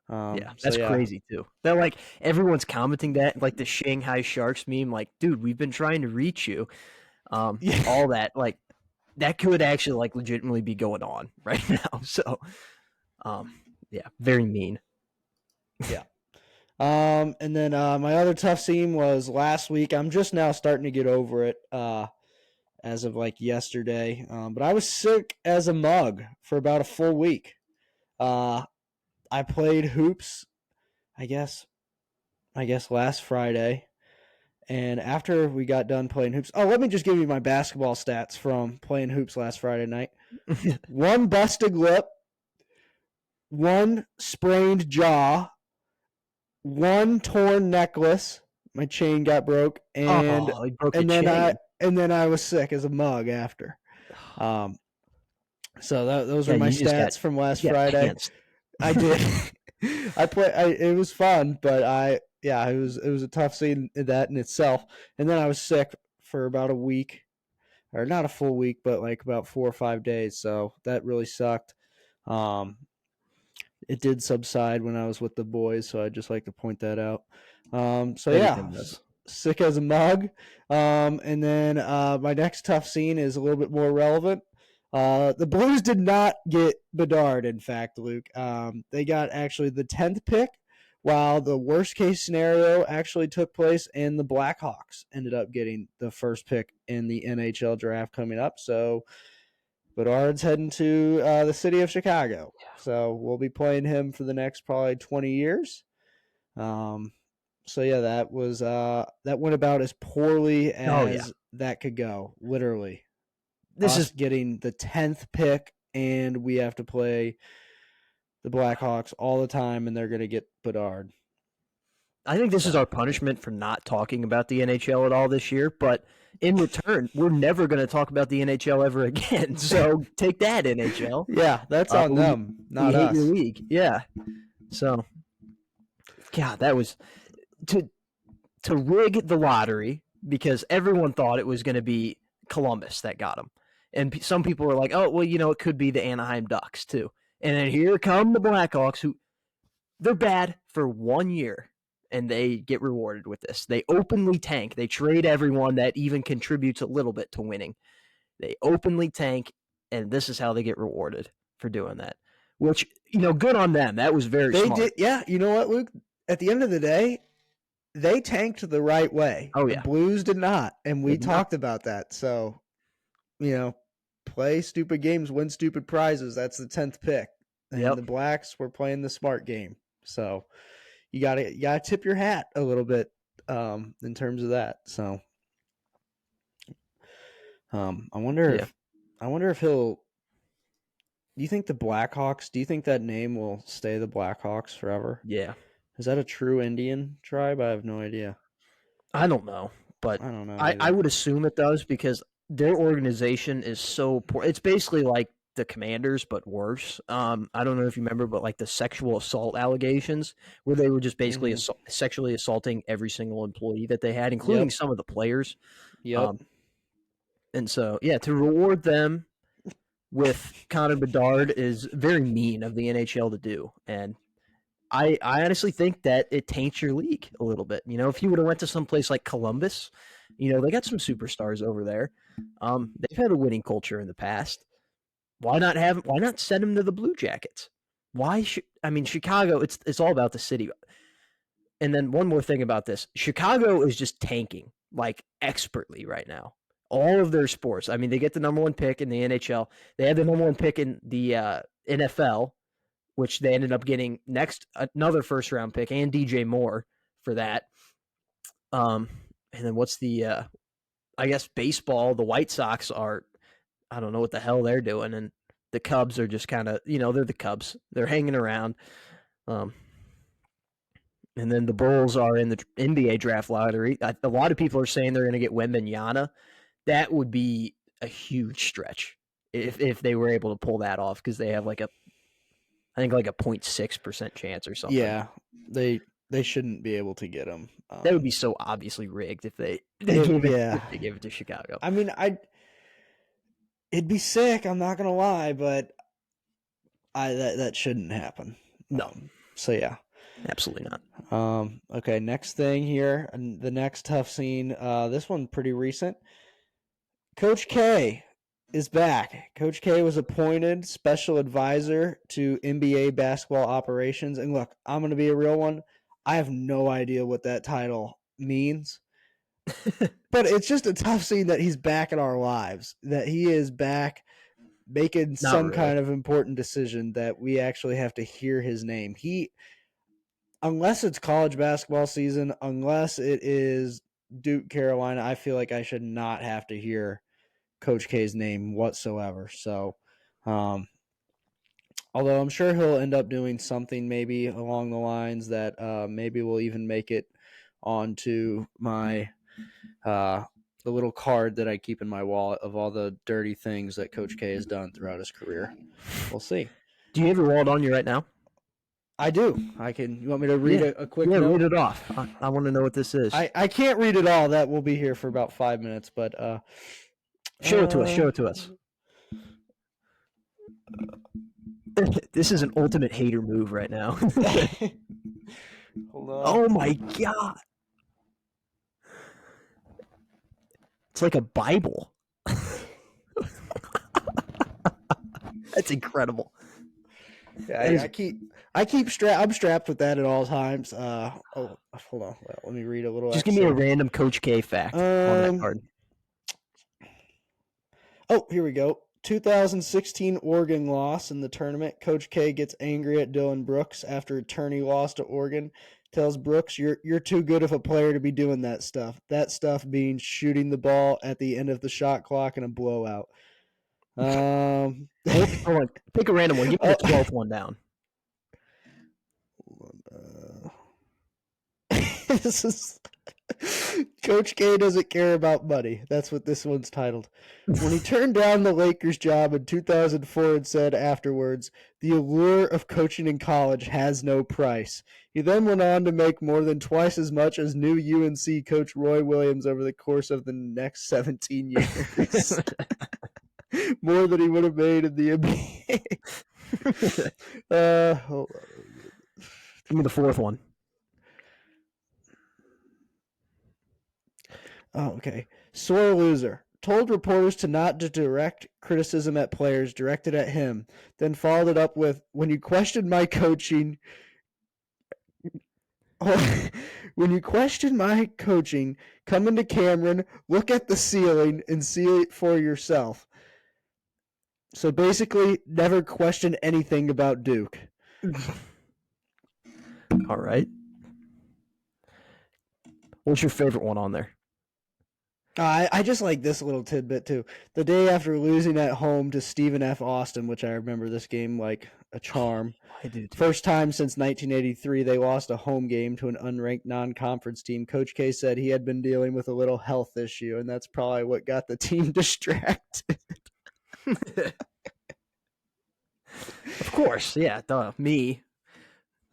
Yeah, so that's yeah. crazy too. They're everyone's commenting that, like the Shanghai Sharks meme, like, dude, we've been trying to reach you. Yeah. All that, that could actually legitimately be going on right now. So, yeah, very mean. Yeah. And then my other tough scene was last week. I'm just now starting to get over it. As of yesterday. But I was sick as a mug for about a full week. I played hoops, I guess last Friday. And after we got done playing hoops, let me just give you my basketball stats from playing hoops last Friday night. 1 busted lip, 1 sprained jaw, 1 torn necklace. My chain got broke, and he broke and your then chain. I was sick as a mug after. So those were my stats from last Friday. Pants. I did. It was fun, but it was a tough scene that in itself. And then I was sick for about a week, or not a full week, but about 4 or 5 days. So that really sucked. It did subside when I was with the boys, so I'd just like to point that out. Sick as a mug. And then my next tough scene is a little bit more relevant. The Blues did not get Bedard, in fact, Luke. They got actually the 10th pick, while the worst case scenario actually took place, and the Blackhawks ended up getting the first pick in the NHL draft coming up. So Bedard's heading to the city of Chicago. So we'll be playing him for the next probably 20 years. So yeah, that was that went about as poorly as that could go, literally. This is getting the 10th pick, and we have to play the Blackhawks all the time, and they're going to get Bedard. I think this is our punishment for not talking about the NHL at all this year, but in return, we're never going to talk about the NHL ever again. So take that, NHL. Yeah, that's on them, not we us. hate your league. Yeah. So, God, that was to rig the lottery, because everyone thought it was going to be Columbus that got him. And some people were like, oh, well, it could be the Anaheim Ducks too. And then here come the Blackhawks, who they're bad for 1 year, and they get rewarded with this. They openly tank. They trade everyone that even contributes a little bit to winning. They openly tank, and this is how they get rewarded for doing that. Which, good on them. That was very smart. Did, yeah, you know what, Luke? At the end of the day, they tanked the right way. Oh, yeah. The Blues did not, and we talked about that. So, play stupid games, win stupid prizes. That's the 10th pick. And the Blacks were playing the smart game. So you gotta tip your hat a little bit in terms of that. So I wonder if he'll. Do you think the Blackhawks? Do you think that name will stay the Blackhawks forever? Yeah. Is that a true Indian tribe? I have no idea. I don't know, but I don't know. I would assume it does, because their organization is so poor. It's basically like the Commanders, but worse. I don't know if you remember, but the sexual assault allegations, where they were just basically sexually assaulting every single employee that they had, including some of the players. Yep. And so, yeah, to reward them with Connor Bedard is very mean of the NHL to do. And I honestly think that it taints your league a little bit. If you would have went to some place like Columbus, they got some superstars over there. They've had a winning culture in the past. Why not send them to the Blue Jackets? Chicago, it's all about the city. And then one more thing about this. Chicago is just tanking like expertly right now. All of their sports. They get the number one pick in the NHL. They had the number one pick in the NFL, which they ended up getting another first round pick and DJ Moore for that. And then what's the I guess baseball, the White Sox are, I don't know what the hell they're doing, and the Cubs are just kind of, they're the Cubs. They're hanging around. And then the Bulls are in the NBA draft lottery. A lot of people are saying they're going to get Wembanyama. That would be a huge stretch if they were able to pull that off, because they have I think like a 0.6% chance or something. Yeah, they shouldn't be able to get him. That would be so obviously rigged if they gave it to Chicago. It'd be sick. I'm not gonna lie, but that shouldn't happen. No. So yeah, absolutely not. Okay, next thing here, and the next tough scene. This one pretty recent. Coach K is back. Coach K was appointed special advisor to NBA basketball operations. And look, I'm going to be a real one. I have no idea what that title means. But it's just a tough scene that he's back in our lives, that he is back making some kind of important decision that we actually have to hear his name. Unless it's college basketball season, unless it is Duke, Carolina, I feel like I should not have to hear Coach K's name whatsoever. So, although I'm sure he'll end up doing something maybe along the lines that maybe will even make it onto my the little card that I keep in my wallet of all the dirty things that Coach K has done throughout his career. We'll see. Do you have your wallet on you right now? I do. You want me to read a quick note? Yeah, read it off. I want to know what this is. I can't read it all. That will be here for about 5 minutes, but show it to us. Show it to us. This is an ultimate hater move right now. Hold on. Oh my God. It's like a Bible. That's incredible. Yeah, I'm strapped with that at all times. Hold on. Let me read a little. Just give me a random Coach K fact on that card. Oh, here we go. 2016 Oregon loss in the tournament. Coach K gets angry at Dillon Brooks after a tourney loss to Oregon. Tells Brooks, "You're too good of a player to be doing that stuff." That stuff being shooting the ball at the end of the shot clock in a blowout. Hold on. Pick a random one. Give me the 12th one down. This is Coach K doesn't care about money. That's what this one's titled. When he turned down the Lakers job in 2004 and said afterwards, "The allure of coaching in college has no price." He then went on to make more than twice as much as new UNC coach Roy Williams over the course of the next 17 years. More than he would have made in the NBA. Hold on. Give me the 4th one. Oh, okay. Sore loser. Told reporters to not direct criticism at players directed at him. Then followed it up with, "When you question my coaching, come into Cameron, look at the ceiling, and see it for yourself." So basically, never question anything about Duke. All right. What's your favorite one on there? I just like this little tidbit, too. The day after losing at home to Stephen F. Austin, which I remember this game like a charm. I do too. First time since 1983 they lost a home game to an unranked non-conference team. Coach K said he had been dealing with a little health issue, and that's probably what got the team distracted. Of course, yeah, duh. Me.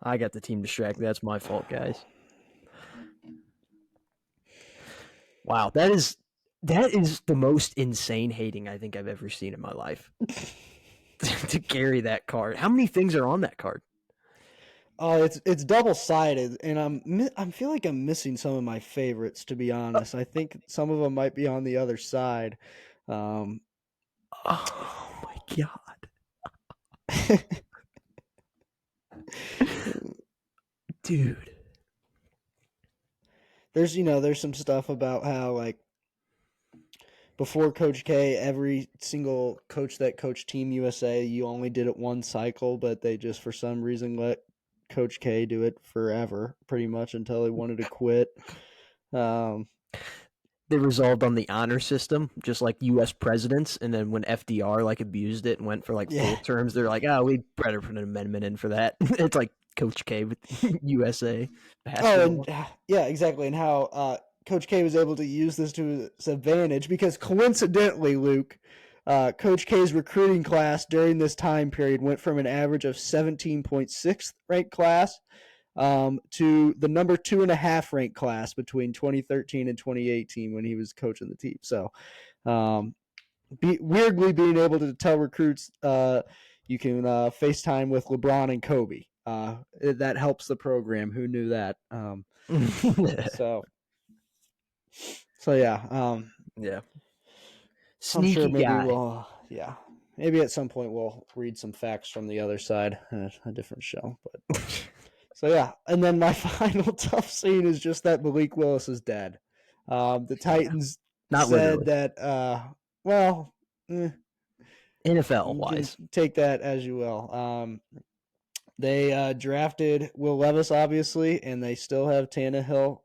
I got the team distracted. That's my fault, guys. Wow, that is the most insane hating I think I've ever seen in my life. To carry that card. How many things are on that card? Oh, it's double sided, and I feel like I'm missing some of my favorites. To be honest, I think some of them might be on the other side. Um, Oh my god, dude. there's some stuff about how like before Coach K, every single coach that coached Team USA, you only did it one cycle, but they just for some reason let Coach K do it forever, pretty much until he wanted to quit. Um, They resolved on the honor system, just like U.S. presidents. And then when FDR like abused it and went for like yeah. full terms, they're like, "Oh, we better put an amendment in for that." It's like Coach K with USA Oh, and basketball. yeah, exactly, and how Coach K was able to use this to his advantage because coincidentally, Luke, Coach K's recruiting class during this time period went from an average of 17.6 ranked class to the number 2.5 ranked class between 2013 and 2018 when he was coaching the team. So, weirdly being able to tell recruits you can FaceTime with LeBron and Kobe. That helps the program. Who knew that? So, so yeah. Yeah, I'm sure sneaky maybe guy. we'll, yeah, maybe at some point we'll read some facts from the other side in a different show. But so yeah, and then my final tough scene is just that Malik Willis is dead. The Titans Not said literally. that, well, NFL you can wise, take that as you will. They drafted Will Levis, obviously, and they still have Tannehill.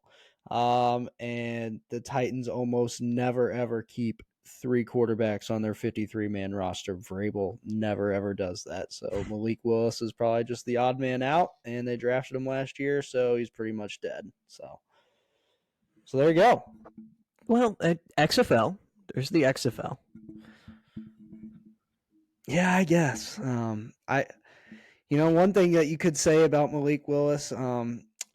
And the Titans almost never, ever keep 3 quarterbacks on their 53-man roster. Vrabel never, ever does that. So Malik Willis is probably just the odd man out, and they drafted him last year, so he's pretty much dead. So there you go. well, XFL. There's the XFL. Yeah, I guess. One thing that you could say about Malik Willis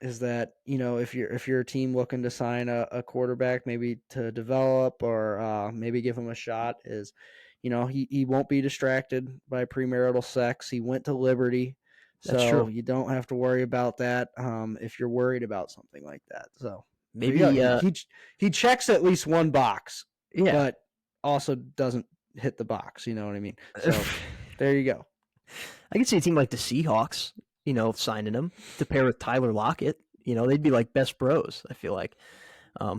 is that if you're a team looking to sign a quarterback, maybe to develop or maybe give him a shot, is he won't be distracted by premarital sex. He went to Liberty, That's so true. you don't have to worry about that if you're worried about something like that. So there you go. Maybe. He checks at least one box, Yeah. but also doesn't hit the box. You know what I mean? So there you go. I could see a team like the Seahawks, signing him to pair with Tyler Lockett. They'd be like best bros. I feel like.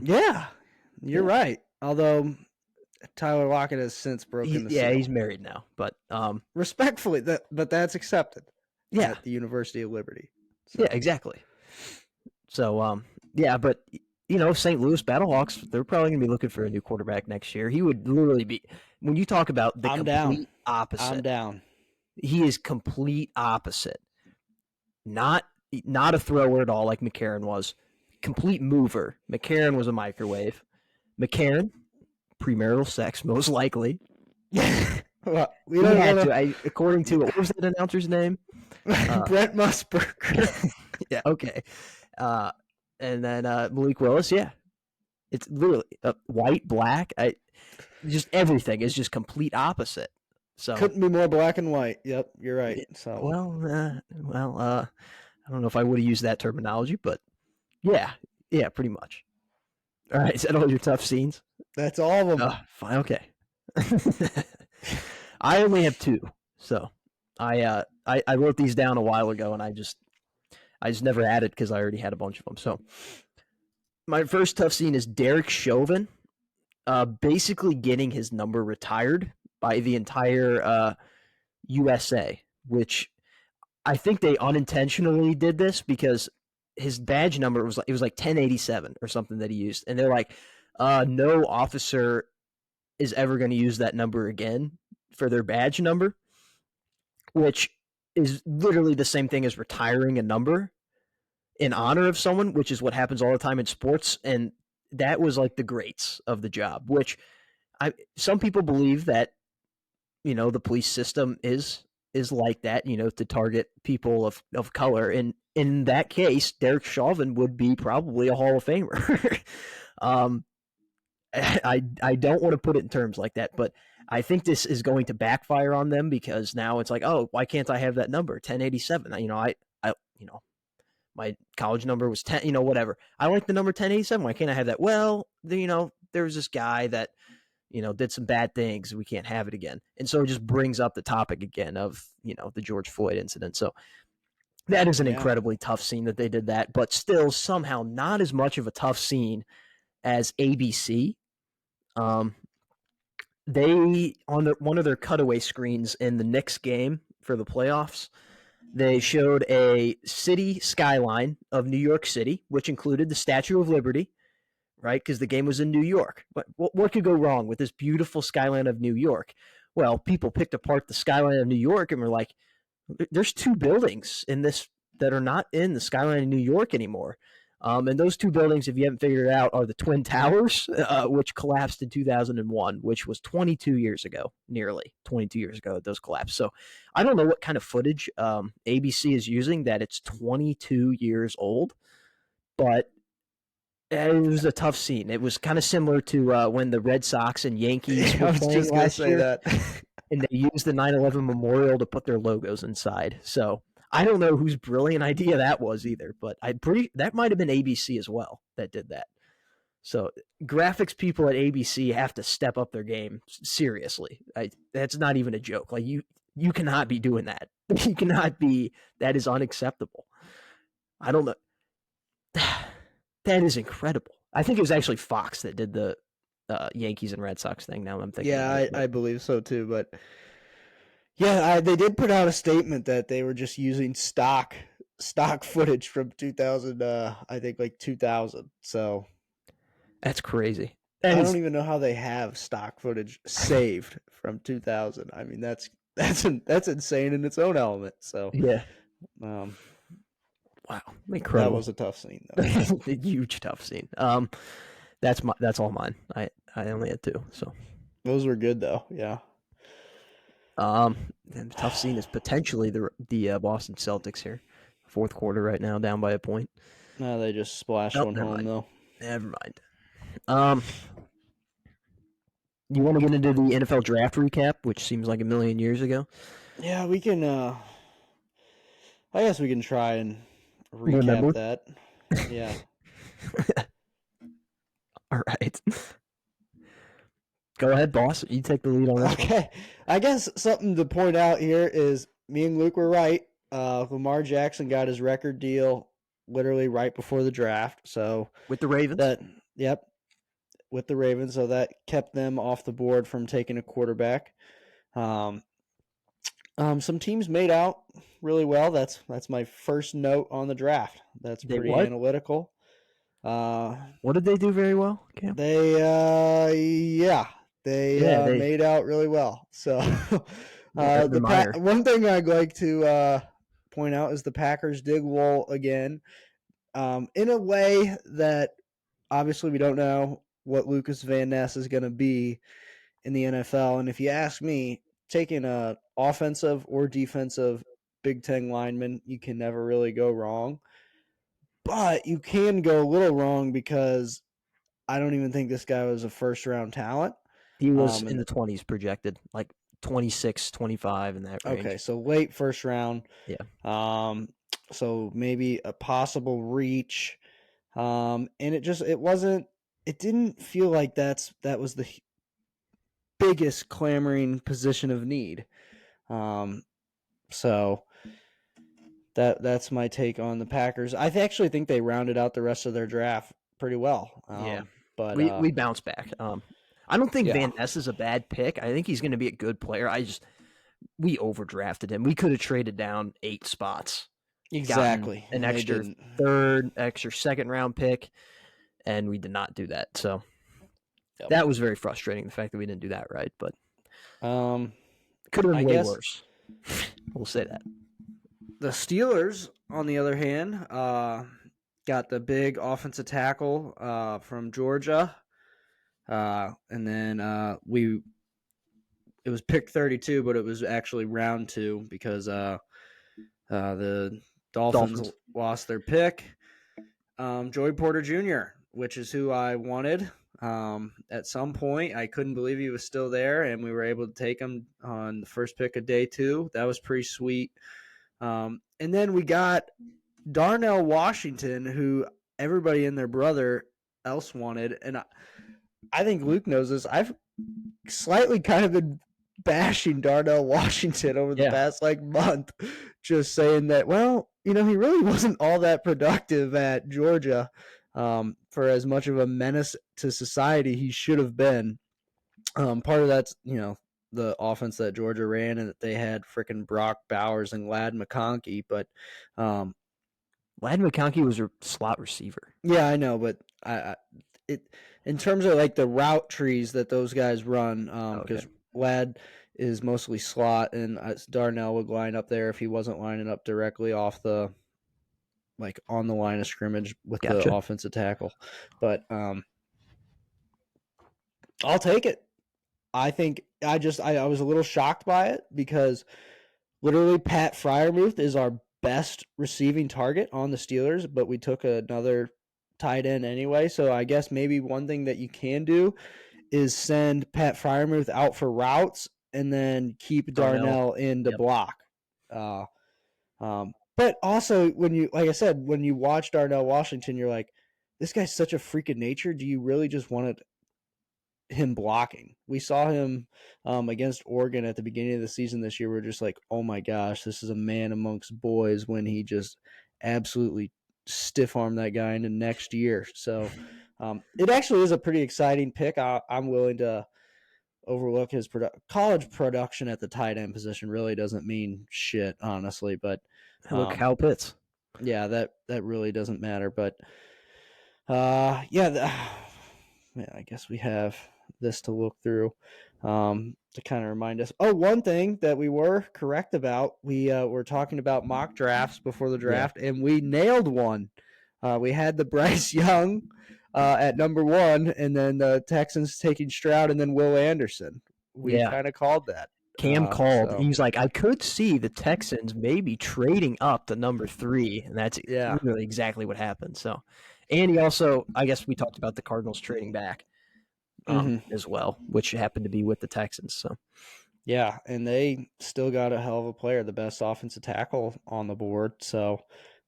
Yeah, you're Yeah. right. Although Tyler Lockett has since broken the He's seal. married now, but Respectfully, but that's accepted yeah, at the University of Liberty. yeah, So exactly. So yeah, but St. Louis Battlehawks, they're probably gonna be looking for a new quarterback next year. He would literally be when you talk about the I'm down. complete I'm opposite. down. He is complete opposite. Not not a thrower at all like McCarron was. Complete mover. McCarron was a microwave. McCarron, premarital sex, most likely. Well, we He don't had want to. According to what was that announcer's name? to. Brent Musburger. Yeah, okay. And then Malik Willis, yeah, it's literally white, black. Just everything is just complete opposite. So, Couldn't be more black and white. Yep, you're right. So I don't know if I would have used that terminology, but yeah, pretty much. All right, is that all your tough scenes? that's all of them. Fine, okay. I only have two, so I wrote these down a while ago, and I just never added because I already had a bunch of them. So my first tough scene is Derek Chauvin, basically getting his number retired by the entire USA, which I think they unintentionally did this because his badge number was like 1087 or something that he used, and they're like, no officer is ever going to use that number again for their badge number, which is literally the same thing as retiring a number in honor of someone, which is what happens all the time in sports. And that was like the greats of the job, which some people believe that, the police system is like that, to target people of color. And in that case, Derek Chauvin would be probably a Hall of Famer. um, I don't want to put it in terms like that, but I think this is going to backfire on them because now it's like, oh, why can't I have that number 1087? my college number was 10, whatever. I like the number 1087. Why can't I have that? Well, there was this guy that, did some bad things. We can't have it again. And so it just brings up the topic again of, the George Floyd incident. So that is an incredibly tough scene that they did that, but still somehow not as much of a tough scene as ABC. They, on one of their cutaway screens in the Knicks game for the playoffs, they showed a city skyline of New York City, which included the Statue of Liberty, right? Because the game was in New York. What could go wrong with this beautiful skyline of New York? Well, people picked apart the skyline of New York and were like, there's two buildings in this that are not in the skyline of New York anymore. And those two buildings, if you haven't figured it out, are the Twin Towers, which collapsed in 2001, which was 22 years ago, nearly 22 years ago, those collapsed. So I don't know what kind of footage ABC is using that it's 22 years old, but it was a tough scene. It was kind of similar to when the Red Sox and Yankees were playing last year, and they used the 9/11 memorial to put their logos inside. So I don't know whose brilliant idea that was either, but that might have been ABC as well that did that. So graphics people at ABC have to step up their game seriously. That's not even a joke. Like you cannot be doing that. You cannot be. That is unacceptable. I don't know. That is incredible. I think it was actually Fox that did the Yankees and Red Sox thing. Now I'm thinking. Yeah, I believe so too. But yeah, they did put out a statement that they were just using stock footage from 2000. I think like 2000. So that's crazy. I don't even know how they have stock footage saved from 2000. I mean, that's insane in its own element. So yeah. Wow, incredible. That was a tough scene, though. A huge tough scene. That's all mine. I only had two, so those were good though. Yeah. And the tough scene is potentially the Boston Celtics here, fourth quarter right now, down by a point. No, they just splashed one home though. Never mind. You want to get into the NFL draft recap, which seems like a million years ago? Yeah, we can. I guess we can try and recap that. Yeah. All right. Go ahead, boss. You take the lead on this. Okay. I guess something to point out here is me and Luke were right. Lamar Jackson got his record deal literally right before the draft. So with the Ravens? Yep. With the Ravens. So that kept them off the board from taking a quarterback. Some teams made out really well. That's my first note on the draft. That's pretty analytical. What did they do very well, Cam? They made out really well. So one thing I'd like to point out is the Packers dig wool again, in a way that obviously we don't know what Lucas Van Ness is going to be in the NFL. And if you ask me, taking a offensive or defensive Big Ten lineman, you can never really go wrong. But you can go a little wrong because I don't even think this guy was a first-round talent. He was in the 20s projected, like 26, 25 in that range. Okay, so late first round. Yeah. So maybe a possible reach. And it didn't feel like that was the biggest clamoring position of need. So that's my take on the Packers. I actually think they rounded out the rest of their draft pretty well. But we bounced back. I don't think Van Ness is a bad pick. I think he's going to be a good player. We overdrafted him. We could have traded down 8 spots. Exactly. An extra third, extra second round pick, and we did not do that. So that was very frustrating, the fact that we didn't do that right. But could have been way worse. We'll say that. The Steelers, on the other hand, got the big offensive tackle from Georgia. And then it was pick 32, but it was actually round 2 because the Dolphins lost their pick. Joey Porter Jr., which is who I wanted. At some point, I couldn't believe he was still there, and we were able to take him on the first pick of day 2. That was pretty sweet. And then we got Darnell Washington, who everybody and their brother else wanted, and I think Luke knows this. I've slightly kind of been bashing Darnell Washington over the Yeah. past month, just saying that, well, he really wasn't all that productive at Georgia. For as much of a menace to society he should have been. Part of that's the offense that Georgia ran, and that they had freaking Brock Bowers and Ladd McConkey, but Ladd McConkey was a slot receiver. yeah, I know, but it in terms of the route trees that those guys run, because Ladd is mostly slot, and Darnell would line up there if he wasn't lining up directly off the on the line of scrimmage with the offensive tackle. But I'll take it. I think I was a little shocked by it because literally Pat Freiermuth is our best receiving target on the Steelers, but we took another tight end anyway. So I guess maybe one thing that you can do is send Pat Freiermuth out for routes and then keep Darnell in the block. But also when you, like I said, when you watch Darnell Washington, you're like, this guy's such a freak of nature. Do you really just want him blocking? We saw him against Oregon at the beginning of the season this year. We're just like, oh my gosh, this is a man amongst boys, when he just absolutely stiff armed that guy into next year. So it actually is a pretty exciting pick. I'm willing to overlook his college production at the tight end position. Really doesn't mean shit, honestly, but look, Kyle Pitts. Yeah, that really doesn't matter. But man, I guess we have this to look through to kind of remind us. Oh, one thing that we were correct about, we were talking about mock drafts before the draft, and we nailed one. We had the Bryce Young at number 1, and then the Texans taking Stroud, and then Will Anderson. We kind of called that. Cam called. So. He's like, I could see the Texans maybe trading up to number 3, and that's really exactly what happened. So, and he also, I guess we talked about the Cardinals trading back as well, which happened to be with the Texans. So, yeah, and they still got a hell of a player, the best offensive tackle on the board. So,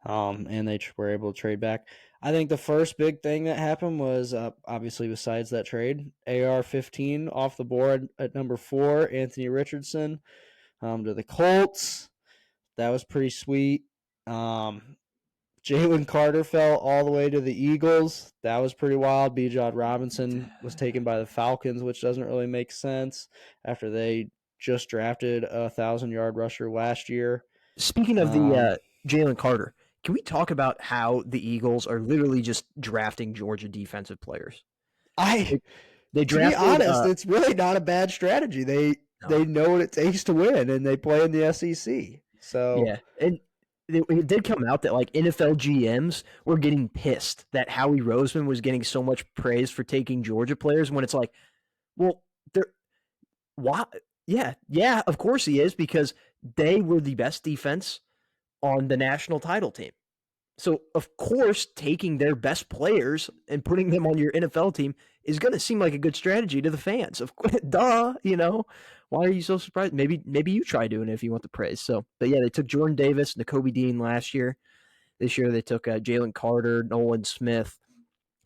and they were able to trade back. I think the first big thing that happened was, obviously besides that trade, AR-15 off the board at number 4, Anthony Richardson to the Colts. That was pretty sweet. Jalen Carter fell all the way to the Eagles. That was pretty wild. Bijan Robinson was taken by the Falcons, which doesn't really make sense after they just drafted a 1,000-yard rusher last year. Speaking of the Jalen Carter, can we talk about how the Eagles are literally just drafting Georgia defensive players? They drafted, to be honest, it's really not a bad strategy. They know what it takes to win, and they play in the SEC. So yeah, and it did come out that NFL GMs were getting pissed that Howie Roseman was getting so much praise for taking Georgia players, when it's like, well, why? Yeah, of course he is, because they were the best defense on the national title team. So, of course, taking their best players and putting them on your NFL team is going to seem like a good strategy to the fans. Of course, duh, why are you so surprised? Maybe you try doing it if you want the praise. So, but yeah, they took Jordan Davis, Nakobe Dean last year. This year they took Jalen Carter, Nolan Smith,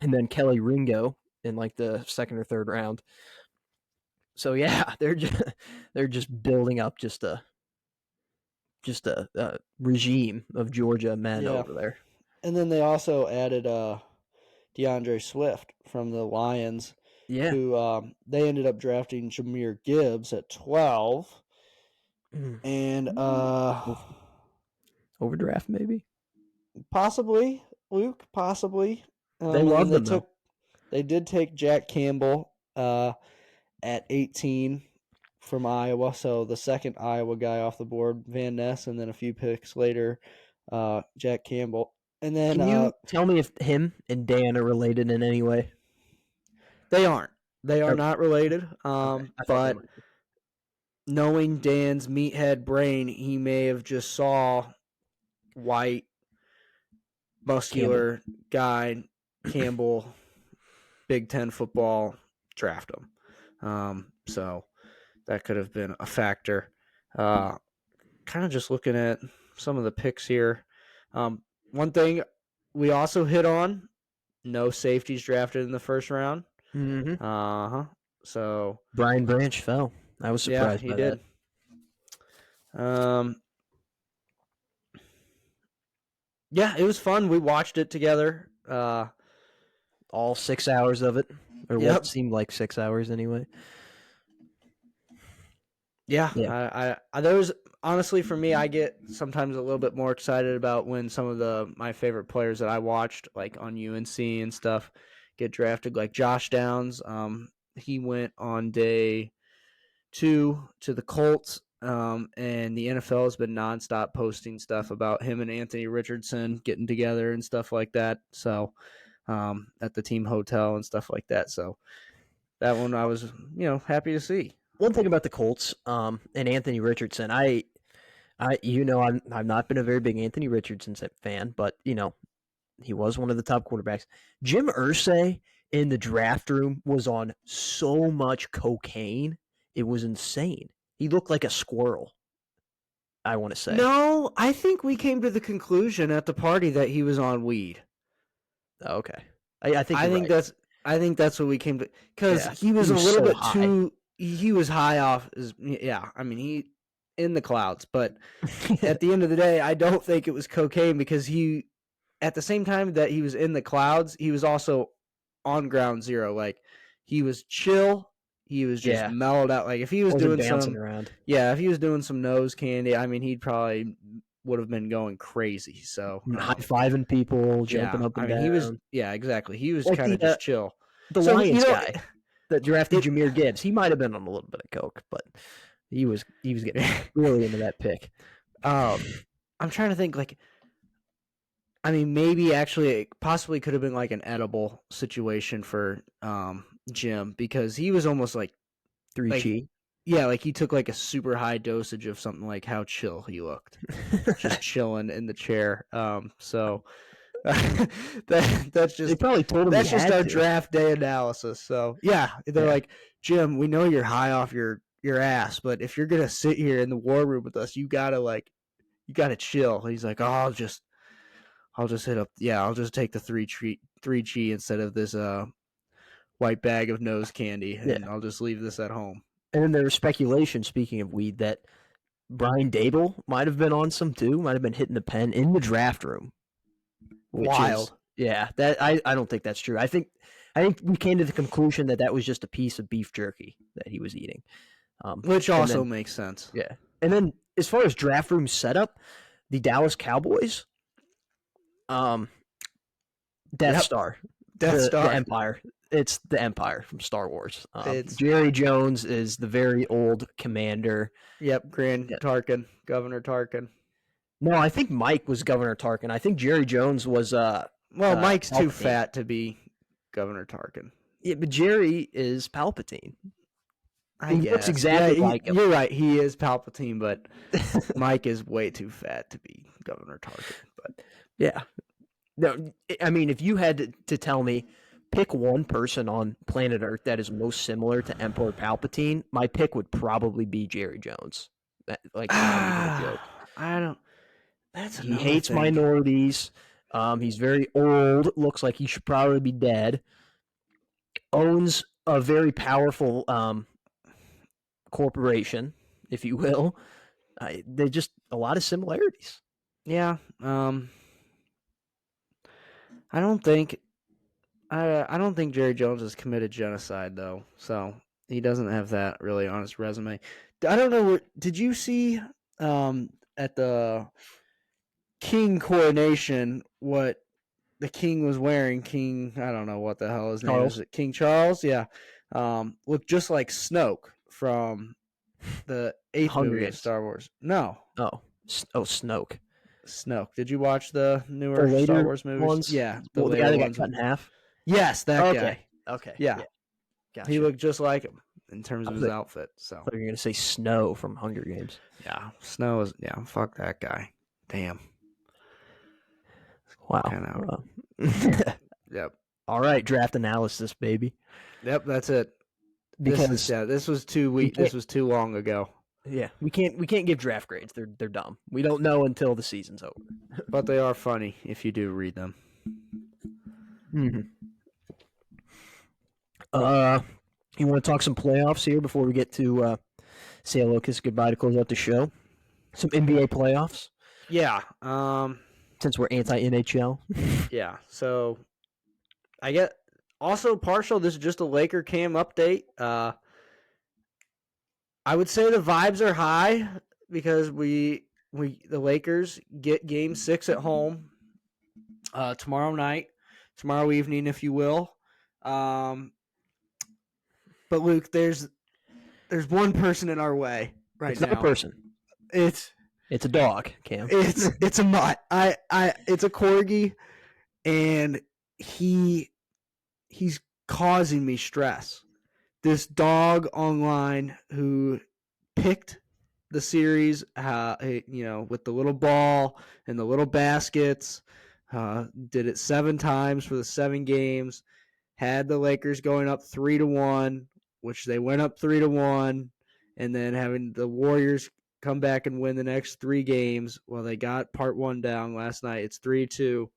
and then Kelly Ringo in the second or third round. So yeah, they're just building up just a regime of Georgia men over there. And then they also added DeAndre Swift from the Lions, who they ended up drafting Jahmyr Gibbs at 12. And overdraft maybe? Possibly, Luke, possibly. They love them, though. They did take Jack Campbell at 18 from Iowa, so the second Iowa guy off the board, Van Ness, and then a few picks later, Jack Campbell. And then, can you tell me if him and Dan are related in any way? They aren't. They are not related. But knowing Dan's meathead brain, he may have just saw white, muscular guy, Campbell, Big Ten football, draft him. So that could have been a factor. Kind of just looking at some of the picks here. one thing we also hit on: no safeties drafted in the first round. Mm-hmm. So Brian Branch fell. I was yeah, surprised he by did. Yeah, it was fun. We watched it together. All 6 hours of it, or Yep. what seemed like 6 hours anyway. Yeah, Yeah. I those honestly for me, I get sometimes a little bit more excited about when some of my favorite players that I watched, like on UNC and stuff, get drafted. Like Josh Downs, he went on day 2 to the Colts, and the NFL has been nonstop posting stuff about him and Anthony Richardson getting together and stuff like that. So, at the team hotel and stuff like that. So that one I was, happy to see. One thing about the Colts, and Anthony Richardson, I've not been a very big Anthony Richardson fan, but he was one of the top quarterbacks. Jim Irsay in the draft room was on so much cocaine, it was insane. He looked like a squirrel. I want to say. No, I think we came to the conclusion at the party that he was on weed. Oh, okay. I think I you're think right. that's what we came to, because Yeah, he was he a was little so bit high. too. He was high off. I mean, he in the clouds, but at the end of the day, I don't think it was cocaine, because he, at the same time that he was in the clouds, he was also on ground zero. Like, he was chill. He was just Yeah, mellowed out. Like, if he was wasn't doing bouncing some, around. yeah, if he was doing some nose candy, I mean, he'd probably would have been going crazy. So, High fiving people, jumping yeah, up I and mean, he was, down, yeah, exactly. He was like kind of just chill. the So, Lions guy that drafted it, Jahmyr Gibbs. He might have been on a little bit of coke, but he was getting really into that pick. I'm trying to think, like, I mean, maybe actually it possibly could have been like an edible situation for Jim, because he was almost like 3G. yeah, like he took like a super high dosage of something, like how chill he looked, just chilling in the chair. So that's They just probably told him he had our to. draft day analysis. So yeah, they're Yeah. like, Jim, we know you're high off your ass, but if you're gonna sit here in the war room with us, you gotta chill. He's like, oh, I'll just hit up. Yeah, I'll just take the 3G instead of this white bag of nose candy, Yeah. and I'll just leave this at home. And then there was speculation, speaking of weed, that Brian Dable might have been on some too, might have been hitting the pen in the draft room. Which is, Wild. yeah, that I don't think that's true. I think we came to the conclusion that that was just a piece of beef jerky that he was eating. Which And also then makes sense. yeah. And then as far as draft room setup, the Dallas Cowboys, um, Death Yep. Star, Death the Star. Empire. It's the Empire from Star Wars. It's Jerry Jones is the very old commander. Grand Yeah. Tarkin, Governor Tarkin. No, I think Mike was Governor Tarkin. I think Jerry Jones was Well, Mike's too Palpatine. fat to be Governor Tarkin. Yeah, but Jerry is Palpatine. I He guess. looks exactly like him. You're right. He is Palpatine, but Mike is way too fat to be Governor Tarkin. But Yeah. No, I mean, if you had to tell me, pick one person on planet Earth that is most similar to Emperor Palpatine, my pick would probably be Jerry Jones. Like, not even a joke. I don't. That's He another hates thing. minorities. He's very old. Looks like he should probably be dead. Owns a very powerful corporation, if you will. They're just a lot of similarities. Yeah. I don't think. I don't think Jerry Jones has committed genocide, though. So he doesn't have that really on his resume. I don't know. Did you see at the king coronation what the king was wearing? King, I don't know what the hell his name is. Charles. King Charles? Yeah. Looked just like Snoke from the 8th Hunger movie of Games. Star Wars. No. Snoke. Snoke. Did you watch the The newer Star later Wars movies? ones. Yeah, The later guy that got ones. cut in half. Yes, that Okay. guy. Okay. Yeah. Gotcha. He looked just like him in terms I of was his like- outfit. So I thought you were gonna say Snow from Hunger Games. yeah, Snow is fuck that guy. Damn. Wow. Kinda- Yep. All right, draft analysis, baby. Yep, that's it. Because This was too weak. can't- This was too long ago. Yeah, we can't give draft grades. They're dumb. We don't know until the season's over. But they are funny if you do read them. Mm-hmm. You want to talk some playoffs here before we get to say hello, kiss goodbye to close out the show? Some NBA playoffs Yeah. since we're anti NHL. Yeah. So I get also partial. This is just a Laker Cam update. I would say the vibes are high because the Lakers get Game 6 at home tomorrow evening, if you will. But Luke, there's one person in our way right It's now. not a person. It's a dog, Cam. It's a mutt. It's a corgi, and he's causing me stress. This dog online who picked the series, with the little ball and the little baskets, did it 7 times for the 7 games, had the Lakers going up 3-1, which they went up 3-1, and then having the Warriors come back and win the next 3 games. Well, they got part 1 down last night. It's 3-2.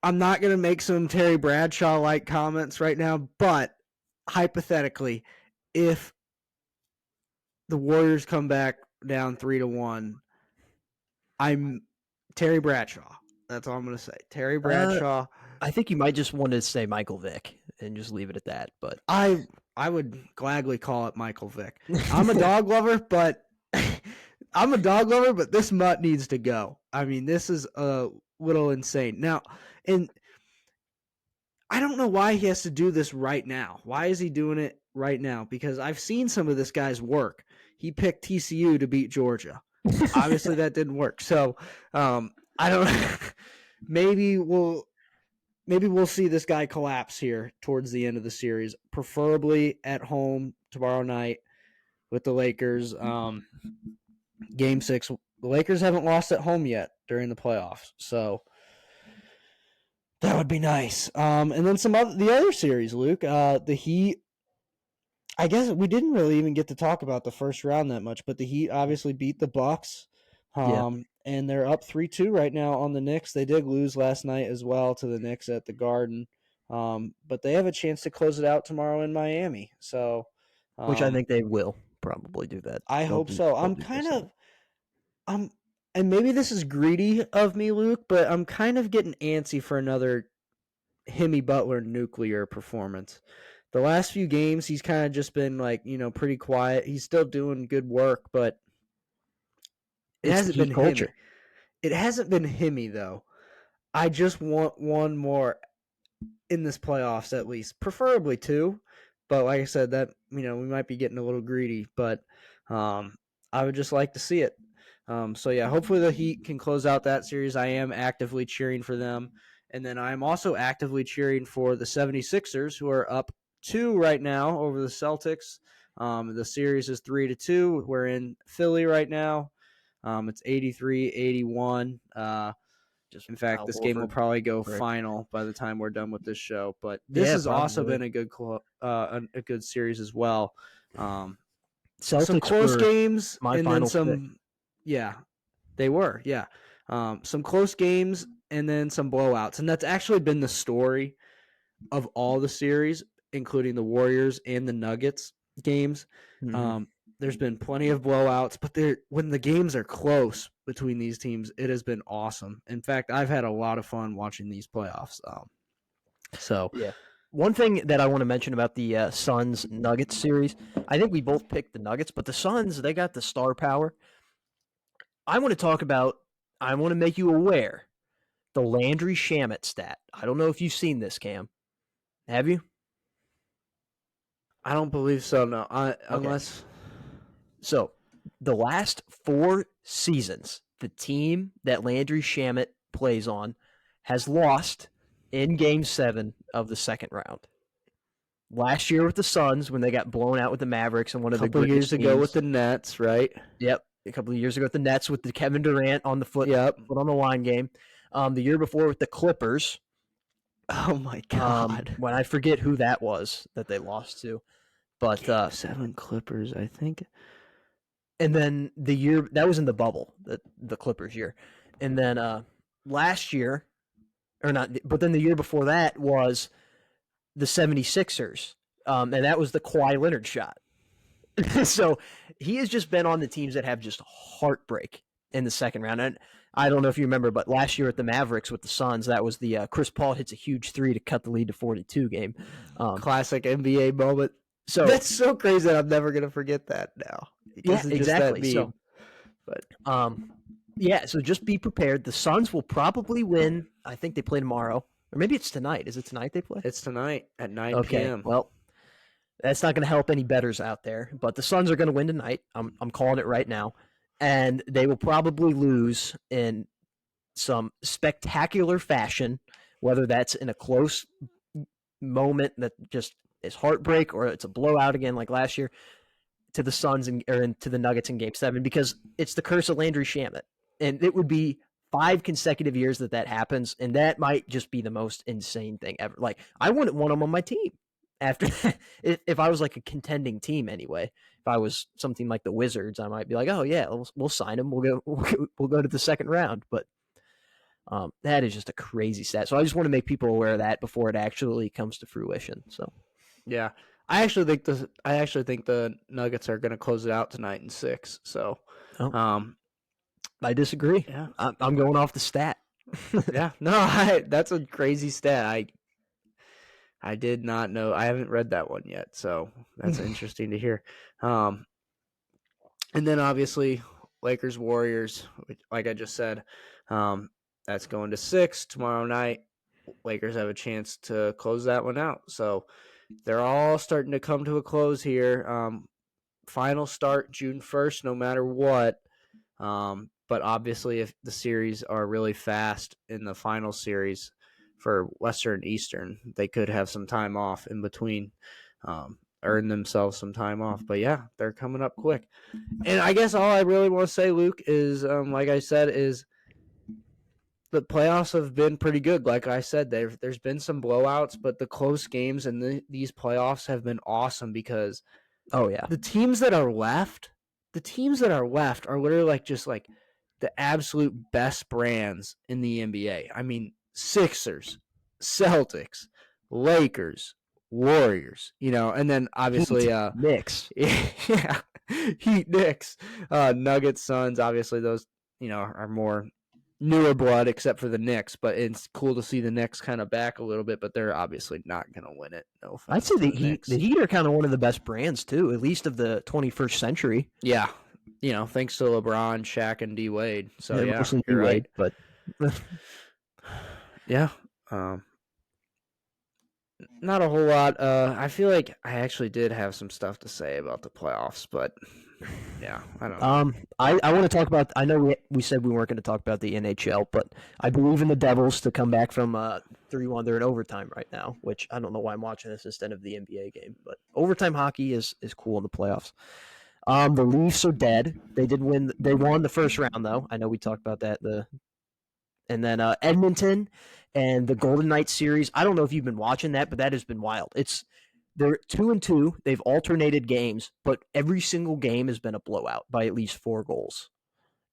I'm not going to make some Terry Bradshaw-like comments right now, but hypothetically, if the Warriors come back down 3-1, I'm Terry Bradshaw. That's all I'm going to say. Terry Bradshaw. I think you might just want to say Michael Vick and just leave it at that. But I would gladly call it Michael Vick. I'm a dog lover, but this mutt needs to go. I mean, this is a little insane. Now, and I don't know why he has to do this right now. Why is he doing it right now? Because I've seen some of this guy's work. He picked TCU to beat Georgia. Obviously, that didn't work. So, I don't. Maybe we'll see this guy collapse here towards the end of the series, preferably at home tomorrow night with the Lakers. Game 6. The Lakers haven't lost at home yet during the playoffs, so that would be nice. And then the other series, Luke. The Heat. I guess we didn't really even get to talk about the first round that much, but the Heat obviously beat the Bucks. And they're up 3-2 right now on the Knicks. They did lose last night as well to the Knicks at the Garden. But they have a chance to close it out tomorrow in Miami. So, which I think they will probably do that. I hope so. And maybe this is greedy of me, Luke, but I'm kind of getting antsy for another Jimmy Butler nuclear performance. The last few games, he's kind of just been pretty quiet. He's still doing good work, but it hasn't been culture. It hasn't been Himmy, though. I just want one more in this playoffs at least, preferably 2. But like I said, that we might be getting a little greedy, but I would just like to see it. So yeah, hopefully the Heat can close out that series. I am actively cheering for them. And then I'm also actively cheering for the 76ers, who are up 2 right now over the Celtics. The series is 3-2. We're in Philly right now. It's 83-81. In fact, this game will probably go final by the time we're done with this show. But this has also been a good series as well. Some close games and then some. Pick. Yeah, they were. Yeah, some close games and then some blowouts, and that's actually been the story of all the series, including the Warriors and the Nuggets games. Mm-hmm. There's been plenty of blowouts, but when the games are close between these teams, it has been awesome. In fact, I've had a lot of fun watching these playoffs. Yeah. One thing that I want to mention about the Suns-Nuggets series, I think we both picked the Nuggets, but the Suns, they got the star power. I want to make you aware, the Landry Shamet stat. I don't know if you've seen this, Cam. Have you? I don't believe so, no. Unless... So, the last 4 seasons, the team that Landry Shamet plays on has lost in Game 7 of the second round. Last year with the Suns, when they got blown out with the Mavericks and one of the couple years ago with the Nets, right? Yep. A couple of years ago with the Nets with the Kevin Durant on the foot on the line game. The year before with the Clippers. Oh, my God. When I forget who that was that they lost to. But Game 7 Clippers, I think. and then the year that was in the bubble, the Clippers year, and then last year, or not, but then the year before that was the 76ers, and that was the Kawhi Leonard shot. So he has just been on the teams that have just heartbreak in the second round. And I don't know if you remember, but last year at the Mavericks with the Suns, that was the Chris Paul hits a huge three to cut the lead to 42 game. Classic NBA moment. So that's so crazy that I'm never gonna forget that now. Yeah, exactly. So, yeah, so just be prepared. The Suns will probably win. I think they play tomorrow, or maybe it's tonight. Is it tonight they play? It's tonight at 9 Okay, p.m. well, that's not going to help any bettors out there. But the Suns are going to win tonight. I'm calling it right now, and they will probably lose in some spectacular fashion, whether that's in a close moment that just is heartbreak or it's a blowout again like last year to the Suns or to the Nuggets in Game 7, because it's the curse of Landry Shamet. And it would be 5 consecutive years that happens, and that might just be the most insane thing ever. Like, I wouldn't want him on my team after that. If I was like a contending team anyway. If I was something like the Wizards, I might be like, oh yeah, we'll sign him. We'll go to the second round. But that is just a crazy stat. So I just want to make people aware of that before it actually comes to fruition. So yeah, I actually think the Nuggets are going to close it out tonight in 6. So, I disagree. Yeah, I'm going off the stat. Yeah, no, that's a crazy stat. I did not know. I haven't read that one yet, so that's interesting to hear. And then obviously Lakers Warriors, like I just said, that's going to 6 tomorrow night. Lakers have a chance to close that one out. So they're all starting to come to a close here. Final start June 1st, no matter what. But obviously, if the series are really fast in the final series for Western and Eastern, they could have some time off in between, earn themselves some time off. But yeah, they're coming up quick. And I guess all I really want to say, Luke, is like I said, is the playoffs have been pretty good. Like I said, there's been some blowouts, but the close games and these playoffs have been awesome because the teams that are left are literally like just like the absolute best brands in the NBA. I mean, Sixers, Celtics, Lakers, Warriors, and then obviously Knicks. Yeah. Heat, Knicks, Nuggets, Suns, obviously those, are more newer blood except for the Knicks, but it's cool to see the Knicks kind of back a little bit, but they're obviously not going to win it. No offense. I'd say the Heat are kind of one of the best brands too, at least of the 21st century. Yeah. Thanks to LeBron, Shaq, and D Wade. So yeah, mostly you're right. But yeah, not a whole lot. I feel like I actually did have some stuff to say about the playoffs, but yeah, I don't know. I want to talk about. I know we said we weren't going to talk about the NHL, but I believe in the Devils to come back from 3-1. They're in overtime right now, which I don't know why I'm watching this instead of the NBA game. But overtime hockey is cool in the playoffs. The Leafs are dead. They did win. They won the first round, though. I know we talked about that. And then Edmonton and the Golden Knights series. I don't know if you've been watching that, but that has been wild. They're 2-2. They've alternated games, but every single game has been a blowout by at least 4 goals.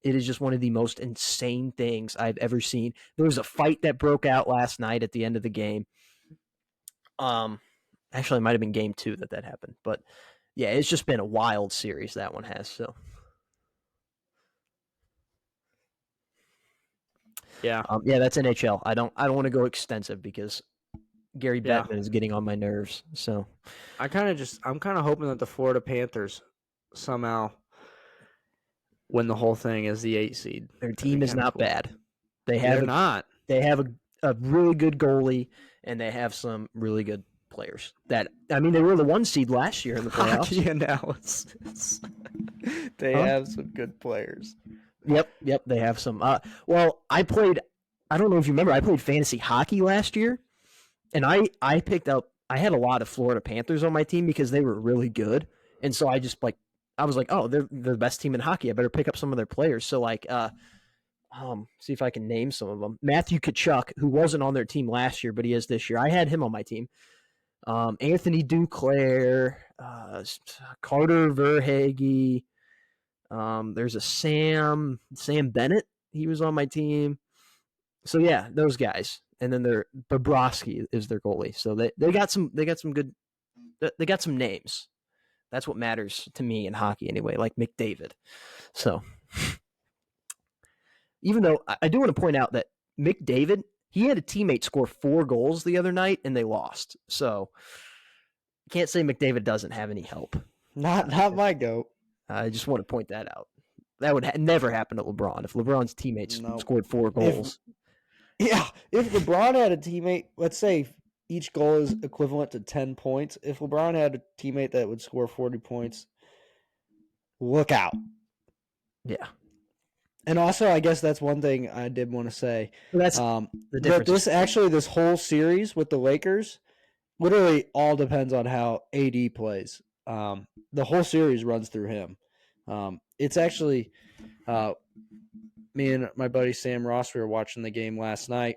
It is just one of the most insane things I've ever seen. There was a fight that broke out last night at the end of the game. Actually, it might have been game 2 that happened, but yeah, it's just been a wild series that one has. So yeah, that's NHL. I don't want to go extensive because Gary Bettman is getting on my nerves. So I'm kind of hoping that the Florida Panthers somehow win the whole thing as the 8 seed. Their team is not bad. They have a really good goalie, and they have some really good players. They were the 1 seed last year in the playoffs. Hockey analysis. They have some good players. Yep, they have some. I don't know if you remember, I played fantasy hockey last year, and I had a lot of Florida Panthers on my team because they were really good, and so I was like, oh, they're the best team in hockey. I better pick up some of their players. So see if I can name some of them. Matthew Tkachuk, who wasn't on their team last year, but he is this year. I had him on my team. Anthony Duclair, Carter Verhage. There's a Sam Bennett. He was on my team. So yeah, those guys. And then Bobrovsky is their goalie. So they got some good they got some names. That's what matters to me in hockey anyway, like McDavid. So even though I do want to point out that McDavid, he had a teammate score 4 goals the other night and they lost. So can't say McDavid doesn't have any help. Not my goat. I just want to point that out. That would never happen to LeBron if LeBron's teammates scored 4 goals. If LeBron had a teammate, let's say each goal is equivalent to 10 points. If LeBron had a teammate that would score 40 points, look out. Yeah. And also, I guess that's one thing I did want to say. That's the difference. This whole series with the Lakers literally all depends on how AD plays. The whole series runs through him. It's actually me and my buddy Sam Ross, we were watching the game last night.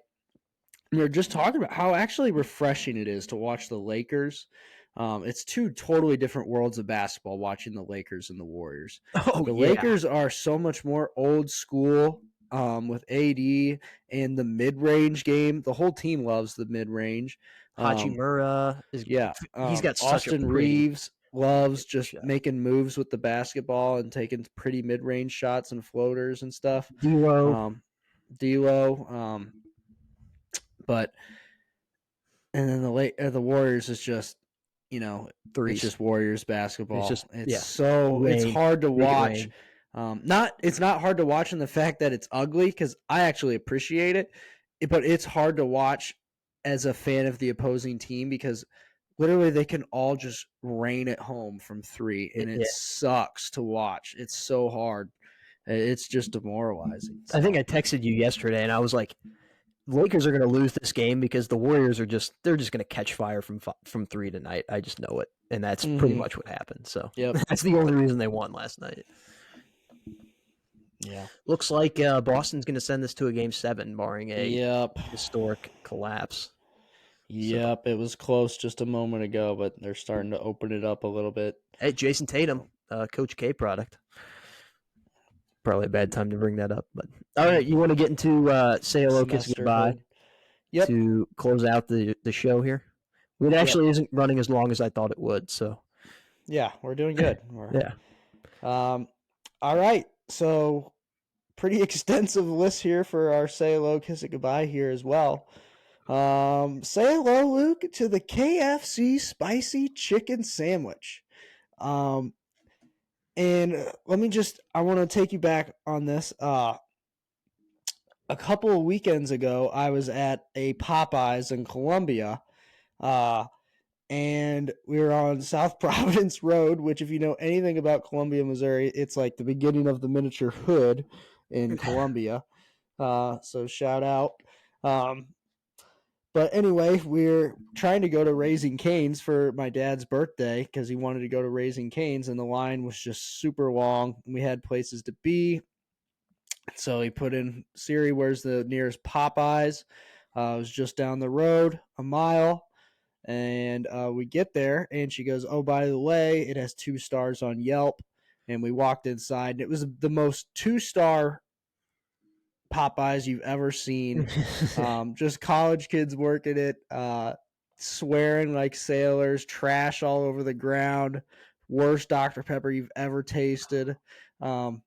We were just talking about how actually refreshing it is to watch the Lakers. It's 2 totally different worlds of basketball, watching the Lakers and the Warriors. Lakers are so much more old school with AD and the mid-range game. The whole team loves the mid-range. Hachimura is he's got such Austin Reeves loves just making moves with the basketball and taking pretty mid-range shots and floaters and stuff. D'Lo. But and then the Warriors is just, threes. It's just Warriors basketball. It's hard to watch. It's not hard to watch in the fact that it's ugly, because I actually appreciate it, but it's hard to watch as a fan of the opposing team because literally they can all just rain at home from 3, and it sucks to watch. It's so hard. It's just demoralizing. I think I texted you yesterday, and I was like, Lakers are going to lose this game because the Warriors are just going to catch fire from 3 tonight. I just know it, and that's pretty much what happened. So that's the only reason they won last night. Yeah, looks like Boston's going to send this to a Game 7, barring a historic collapse. Yep, it was close just a moment ago, but they're starting to open it up a little bit. Hey, Jason Tatum, Coach K product. Probably a bad time to bring that up, but all right, you want to get into say hello, kiss goodbye to close out the show here? It actually isn't running as long as I thought it would, so yeah, we're doing good. All right, so pretty extensive list here for our say hello, kiss it goodbye here as well. Say hello, Luke, to the KFC spicy chicken sandwich. And I want to take you back on this. A couple of weekends ago, I was at a Popeyes in Columbia, and we were on South Providence Road, which, if you know anything about Columbia, Missouri, it's like the beginning of the miniature hood in Columbia. So shout out. But anyway, we're trying to go to Raising Cane's for my dad's birthday because he wanted to go to Raising Cane's, and the line was just super long. We had places to be. So he put in, Siri, where's the nearest Popeyes? It was just down the road, a mile. And we get there, and she goes, oh, by the way, it has 2 stars on Yelp. And we walked inside, and it was the most 2-star Popeyes you've ever seen. Just college kids working it, swearing like sailors, trash all over the ground, worst Dr. Pepper you've ever tasted. The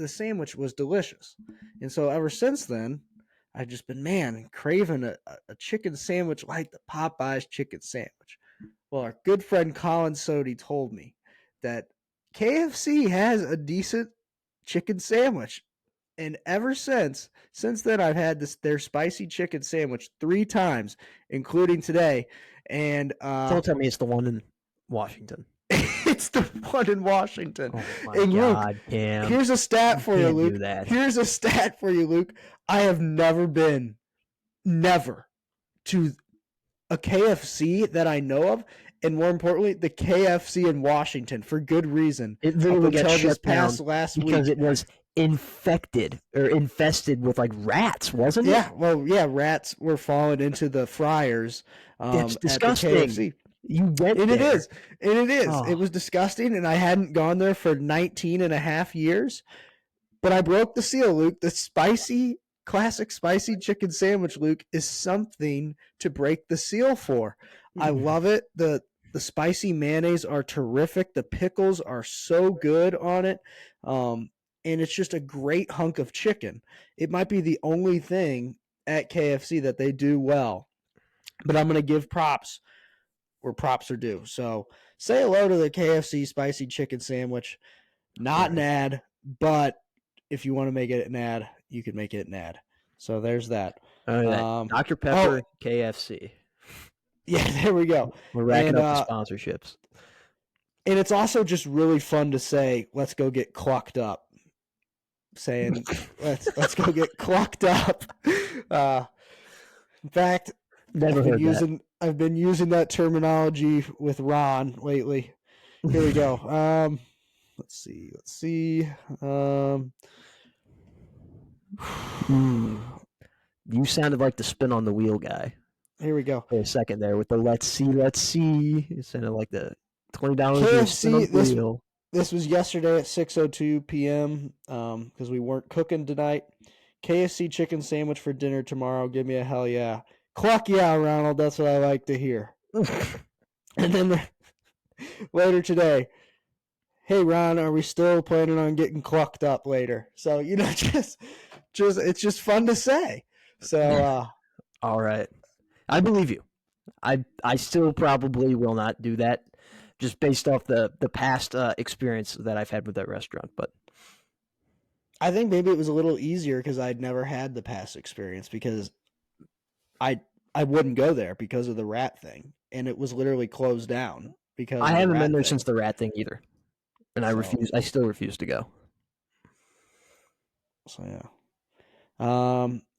sandwich was delicious. And so ever since then, I've just been craving a chicken sandwich like the Popeyes chicken sandwich. Well, our good friend Colin Sodi told me that KFC has a decent chicken sandwich, and ever since then I've had their spicy chicken sandwich 3 times, including today. And don't tell me it's the one in Washington. It's the one in Washington. Oh my God, Cam. Here's a stat for you, Luke. Here's a stat for you, Luke. I have never been to a KFC that I know of and more importantly, the KFC in Washington for good reason. It literally got until this shut down past last because week. it was infested with like rats, wasn't it? Yeah, well, yeah, rats were falling into the fryers That's at the disgusting. KFC. You went And there. it is. And it is. Oh. It was disgusting, and I hadn't gone there for 19 and a half years. But I broke the seal, Luke. The classic spicy chicken sandwich, Luke, is something to break the seal for. I love it. The spicy mayonnaise are terrific. The pickles are so good on it. And it's just a great hunk of chicken. It might be the only thing at KFC that they do well. But I'm going to give props where props are due. So say hello to the KFC spicy chicken sandwich. Not an ad, but if you want to make it an ad, you can make it an ad. So there's that. Dr. Pepper, KFC. Yeah, there we go. We're racking up the sponsorships. And it's also just really fun to say, let's go get clucked up. Saying, let's go get clucked up. In fact, I've been using that terminology with Ron lately. Here we go. Let's see. You sounded like the spin on the wheel guy. Here we go. For a second there with the let's see. It sounded like the $20 spin on the wheel. This was yesterday at 6:02 p.m. Because we weren't cooking tonight. KFC chicken sandwich for dinner tomorrow. Give me a hell yeah. Cluck yeah, Ronald. That's what I like to hear. And then later today, hey Ron, are we still planning on getting clucked up later? So just it's just fun to say. So all right, I believe you. I still probably will not do that, just based off the past experience that I've had with that restaurant. But I think maybe it was a little easier because I'd never had the past experience because I wouldn't go there because of the rat thing, and it was literally closed down because I haven't been there since the rat thing either, and I still refuse to go. So yeah.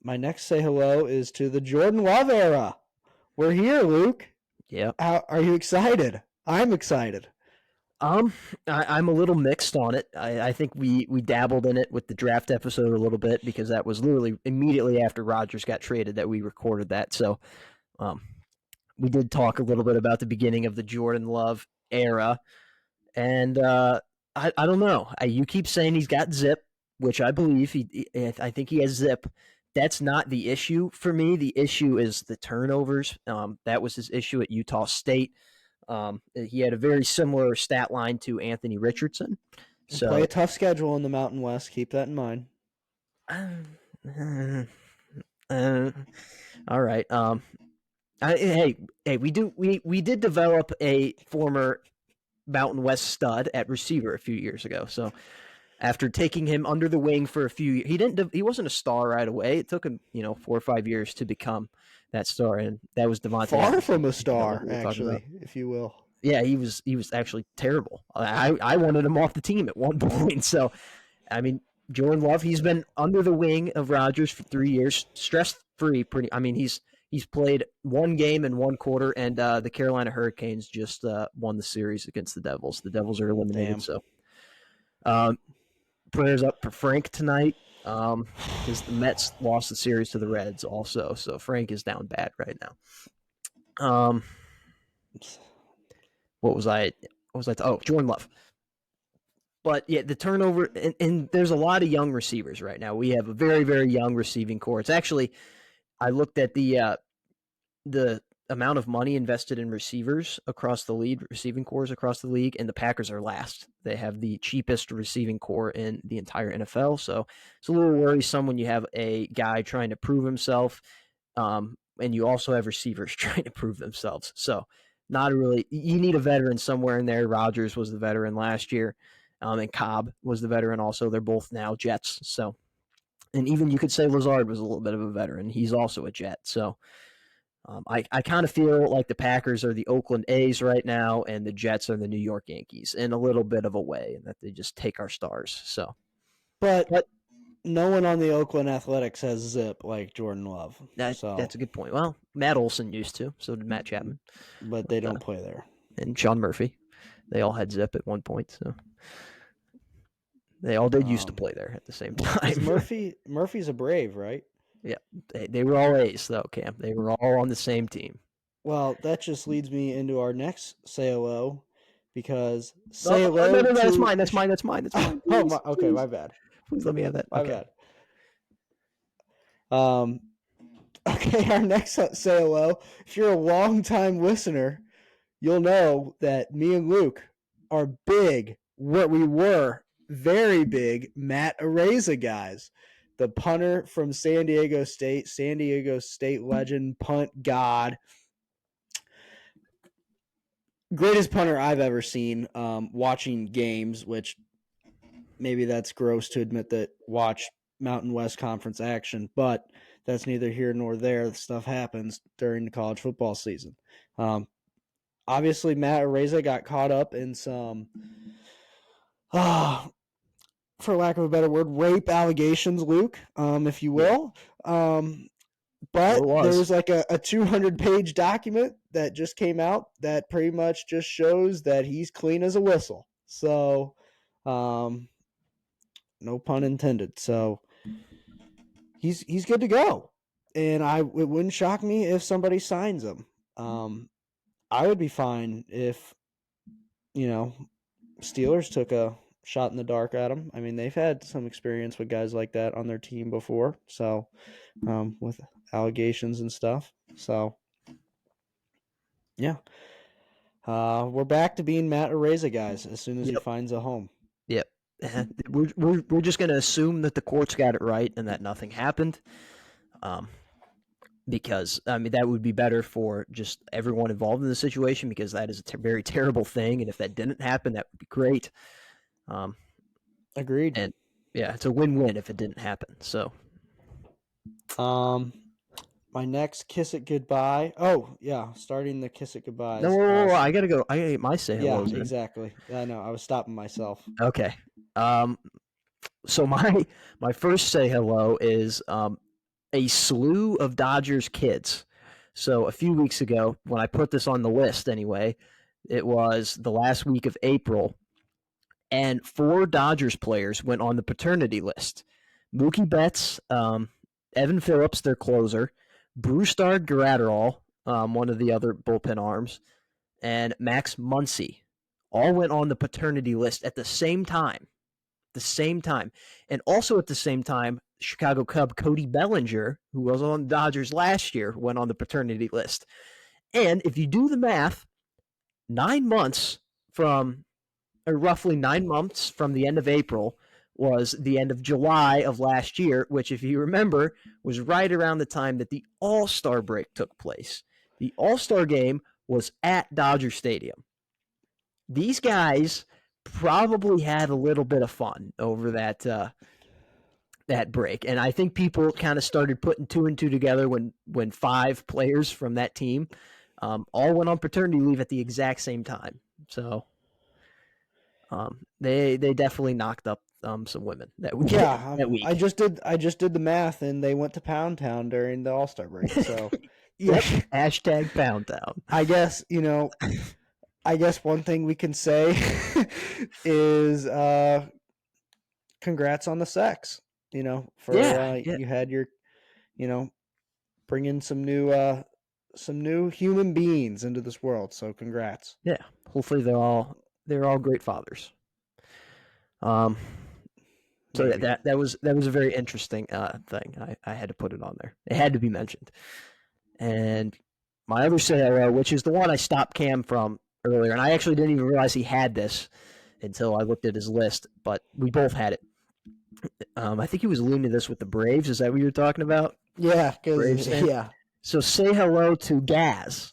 My next say hello is to the Jordan Love era. We're here, Luke. Yeah. Are you excited? I'm excited. I'm a little mixed on it. I think we dabbled in it with the draft episode a little bit because that was literally immediately after Rodgers got traded that we recorded that. So we did talk a little bit about the beginning of the Jordan Love era. And I don't know. You keep saying he's got zip, which I believe. I think he has zip. That's not the issue for me. The issue is the turnovers. That was his issue at Utah State. He had a very similar stat line to Anthony Richardson. So play a tough schedule in the Mountain West. Keep that in mind. All right. Hey, we did develop a former Mountain West stud at receiver a few years ago. So after taking him under the wing for a few years, he wasn't a star right away. It took him 4 or 5 years to become that star, and that was Devontae. Far from a star, actually, if you will. Yeah, he was actually terrible. I wanted him off the team at one point. So, I mean, Jordan Love, he's been under the wing of Rodgers for 3 years, stress-free. He's played one game in one quarter, and the Carolina Hurricanes just won the series against the Devils. The Devils are eliminated. Damn. So, prayers up for Frank tonight. Because the Mets lost the series to the Reds also, so Frank is down bad right now. What was I? Jordan Love. But yeah, the turnover, and there's a lot of young receivers right now. We have a very, very young receiving core. It's actually, I looked at the amount of money invested in receivers across the league, receiving cores across the league, and the Packers are last. They have the cheapest receiving core in the entire NFL, so it's a little worrisome when you have a guy trying to prove himself, and you also have receivers trying to prove themselves. So not really – you need a veteran somewhere in there. Rodgers was the veteran last year, and Cobb was the veteran also. They're both now Jets. So, and even you could say Lazard was a little bit of a veteran. He's also a Jet, so – I kind of feel like the Packers are the Oakland A's right now, and the Jets are the New York Yankees in a little bit of a way, and that they just take our stars. So, but no one on the Oakland Athletics has zip like Jordan Love. That's a good point. Well, Matt Olson used to, so did Matt Chapman. But they don't play there. and Sean Murphy. They all had zip at one point, so they all did used to play there at the same time. Murphy's a Brave, right? Yeah, they were all A's though, Cam. They were all on the same team. Well, that just leads me into our next say hello, because No, say hello no, to that's mine. That's mine. Oh, Please, okay, please, my bad. please let me have that. My Okay. bad. Okay, our next say hello. If you're a long-time listener, you'll know that me and Luke are big. What we were very big Matt Araiza guys. The punter from San Diego State legend, punt god. Greatest punter I've ever seen watching games, which maybe that's gross to admit that watch Mountain West Conference action, but that's neither here nor there. Stuff happens during the college football season. Obviously, Matt Araiza got caught up in some, for lack of a better word, rape allegations, Luke, if you will. But there was like a 200-page document that just came out that pretty much just shows that he's clean as a whistle. So, no pun intended. So he's good to go, and it wouldn't shock me if somebody signs him. I would be fine if Steelers took a shot in the dark at him. I mean, they've had some experience with guys like that on their team before, so with allegations and stuff. So yeah, we're back to being Matt Araiza guys as soon as he finds a home. Yep. We're just going to assume that the courts got it right and that nothing happened, because I mean that would be better for just everyone involved in the situation, because that is a very terrible thing, and if that didn't happen, that would be great. Agreed. And yeah, it's a win-win if it didn't happen. So, my next kiss it goodbye. Oh yeah, starting the kiss it goodbyes. No, I gotta go. I gotta my say hello. Yeah, exactly. I know. I was stopping myself. Okay. So my first say hello is a slew of Dodgers kids. So a few weeks ago, when I put this on the list, anyway, it was the last week of April, and 4 Dodgers players went on the paternity list. Mookie Betts, Evan Phillips, their closer, Brusdar Graterol, one of the other bullpen arms, and Max Muncy all went on the paternity list at the same time. And also at the same time, Chicago Cub Cody Bellinger, who was on the Dodgers last year, went on the paternity list. And if you do the math, roughly 9 months from the end of April was the end of July of last year, which, if you remember, was right around the time that the All-Star break took place. The All-Star game was at Dodger Stadium. These guys probably had a little bit of fun over that break, and I think people kind of started putting 2 and 2 together when 5 players from that team all went on paternity leave at the exact same time. So they definitely knocked up some women that week. Yeah, that week. I just did the math, and they went to Pound Town during the All-Star break. So yep, hashtag Pound Town. I guess one thing we can say is congrats on the sex. You had your, bringing some new human beings into this world. So congrats. Yeah, hopefully they're all great fathers. So that was a very interesting thing. I had to put it on there. It had to be mentioned. And my other say hello, which is the one I stopped Cam from earlier, and I actually didn't even realize he had this until I looked at his list, but we both had it. I think he was alluding to this with the Braves. Is that what you're talking about? Yeah, yeah. So say hello to Gaz.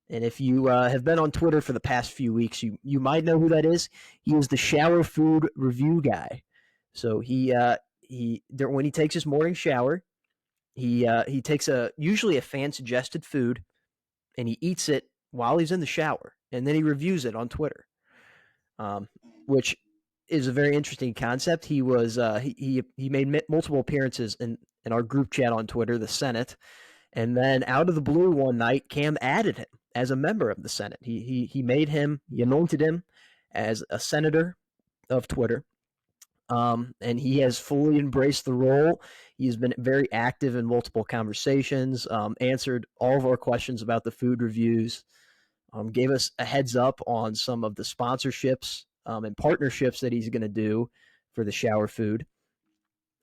And if you have been on Twitter for the past few weeks, you might know who that is. He is the shower food review guy. So when he takes his morning shower, he takes usually a fan suggested food, and he eats it while he's in the shower, and then he reviews it on Twitter, which is a very interesting concept. He was he made multiple appearances in our group chat on Twitter, the Senate, And then out of the blue one night, Cam added him as a member of the Senate. He made him, he anointed him as a senator of Twitter. And he has fully embraced the role. He's been very active in multiple conversations, answered all of our questions about the food reviews, gave us a heads up on some of the sponsorships and partnerships that he's going to do for the shower food.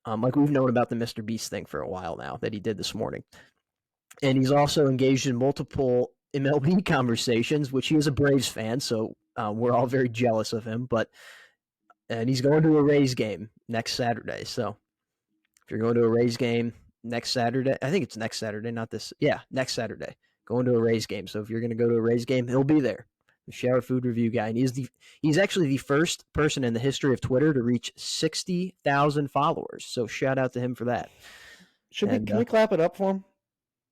Like we've known about the Mr. Beast thing for a while now that he did this morning. And he's also engaged in multiple MLB conversations, which he is a Braves fan, so we're all very jealous of him. And he's going to a Rays game next Saturday. So if you're going to a Rays game next Saturday, I think it's next Saturday, not this. Yeah, next Saturday, going to a Rays game. So if you're going to go to a Rays game, he'll be there. The shower food review guy. And he's actually the first person in the history of Twitter to reach 60,000 followers. So shout out to him for that. Can we clap it up for him?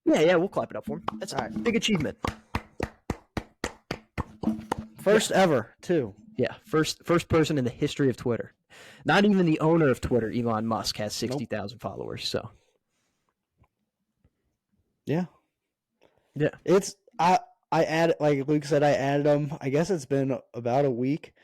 Yeah, we'll clap it up for him. That's a big achievement. First ever, too. Yeah, first person in the history of Twitter. Not even the owner of Twitter, Elon Musk, has 60,000 followers. So, yeah. It's I added, like Luke said, I added him. I guess it's been about a week.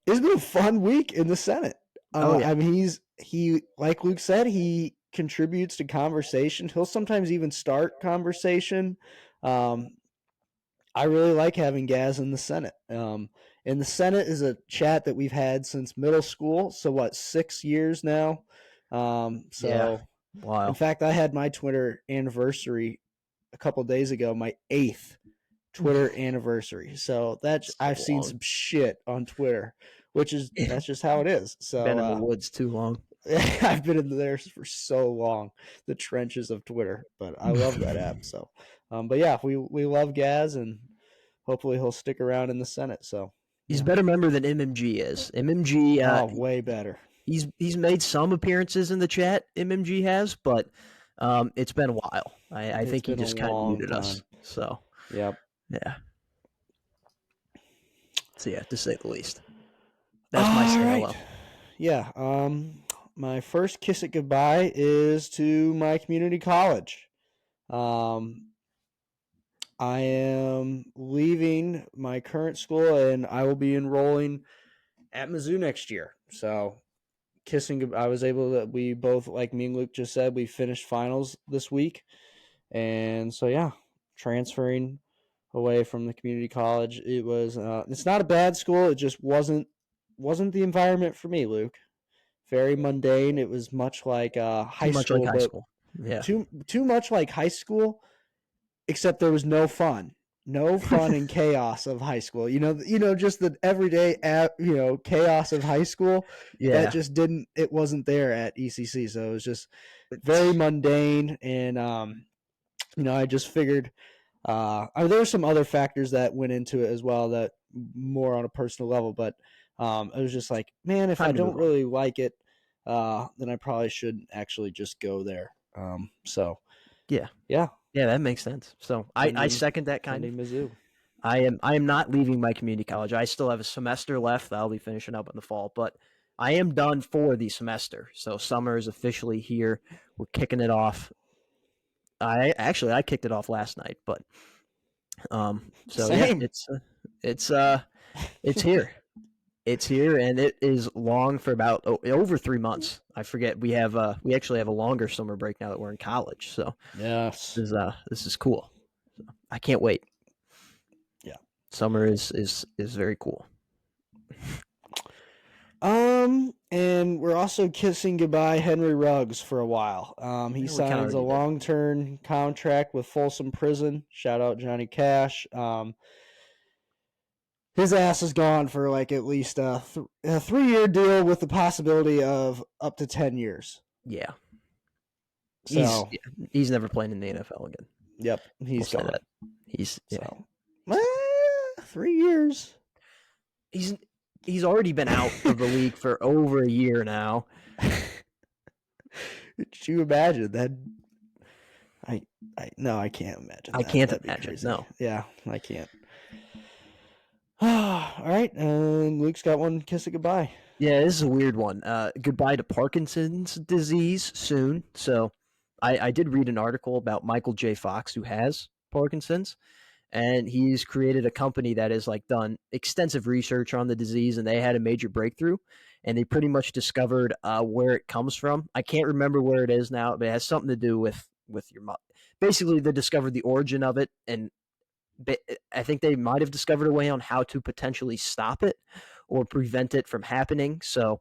It's been a fun week in the Senate. I mean, he like Luke said, he contributes to conversation. He'll sometimes even start conversation. I really like having Gaz in the Senate. And the Senate is a chat that we've had since middle school. So 6 years now? Wow. In fact, I had my Twitter anniversary a couple of days ago, my 8th Twitter anniversary. So I've seen some shit on Twitter, that's just how it is. So been in the woods too long. I've been in there for so long, the trenches of Twitter, but I love that app. So, but yeah, we love Gaz, and hopefully he'll stick around in the Senate. So he's a better member than MMG is. MMG, way better. He's made some appearances in the chat. MMG has, but it's been a while. I think he just kind of muted us. So yeah. So yeah, to say the least. That's my solo. Yeah. My first kiss it goodbye is to my community college. I am leaving my current school, and I will be enrolling at Mizzou next year. So we both, like me and Luke just said, we finished finals this week. And so, yeah, transferring away from the community college. It was, it's not a bad school. It just wasn't the environment for me, Luke. Very mundane. It was much like high school. Like high school. Yeah. Too much like high school, except there was no fun. No fun and chaos of high school. Just the everyday chaos of high school. Yeah. That just it wasn't there at ECC. So it was just very mundane. And I just figured there were some other factors that went into it as well, that more on a personal level, but it was just like, man, if I don't really like it, then I probably shouldn't actually just go there. Yeah, that makes sense. So I second that kind of. Mizzou. I am not leaving my community college. I still have a semester left that I'll be finishing up in the fall, but I am done for the semester. So summer is officially here. We're kicking it off. I kicked it off last night, but Same. Yeah, it's here. It's here, and it is long for about over 3 months. I forget we actually have a longer summer break now that we're in college. So yes, this is cool. So I can't wait. Yeah, summer is very cool. And we're also kissing goodbye Henry Ruggs for a while. He signs a long-term contract with Folsom Prison. Shout out Johnny Cash. His ass is gone for like at least a 3-year deal with the possibility of up to 10 years. Yeah. So he's never playing in the NFL again. Yep, he's gone. That. He's 3 years. He's already been out of the league for over a year now. Could you imagine that? I can't imagine. I can't imagine. No. Yeah, I can't. All right, and Luke's got one kiss it goodbye. Yeah, this is a weird one. Goodbye to Parkinson's disease soon. So I did read an article about Michael J. Fox, who has Parkinson's, and he's created a company that has like done extensive research on the disease, and they had a major breakthrough, and they pretty much discovered where it comes from. I can't remember where it is now, but it has something to do with your mother. Basically, they discovered the origin of it, and I think they might have discovered a way on how to potentially stop it or prevent it from happening. So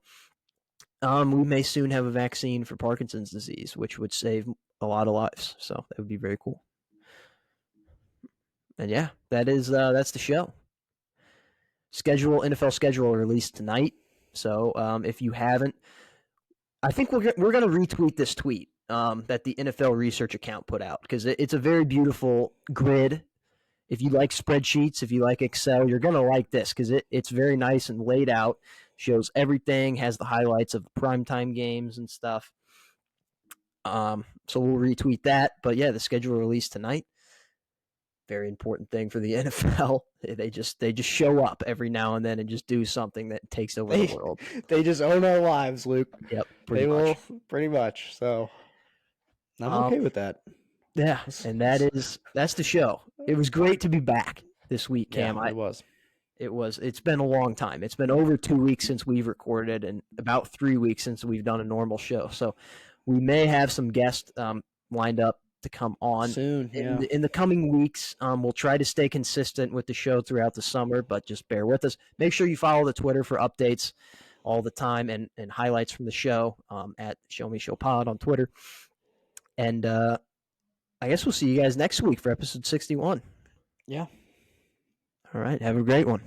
we may soon have a vaccine for Parkinson's disease, which would save a lot of lives. So that would be very cool. And yeah, that's the show. NFL schedule released tonight. So if you haven't, I think we're going to retweet this tweet that the NFL research account put out, because it's a very beautiful grid. If you like spreadsheets, if you like Excel, you're going to like this, because it's very nice and laid out, shows everything, has the highlights of primetime games and stuff. So we'll retweet that. But yeah, the schedule released tonight. Very important thing for the NFL. They just show up every now and then and just do something that takes over the world. They just own our lives, Luke. Yep, pretty much. So I'm okay with that. Yeah, and that's the show. It was great to be back this week, Cam. Yeah, it was. It's been a long time. It's been over 2 weeks since we've recorded, and about 3 weeks since we've done a normal show. So we may have some guests lined up to come on soon. Yeah. In the coming weeks. We'll try to stay consistent with the show throughout the summer, but just bear with us. Make sure you follow the Twitter for updates all the time and highlights from the show at Show Me Show Pod on Twitter. And I guess we'll see you guys next week for episode 61. Yeah. All right. Have a great one.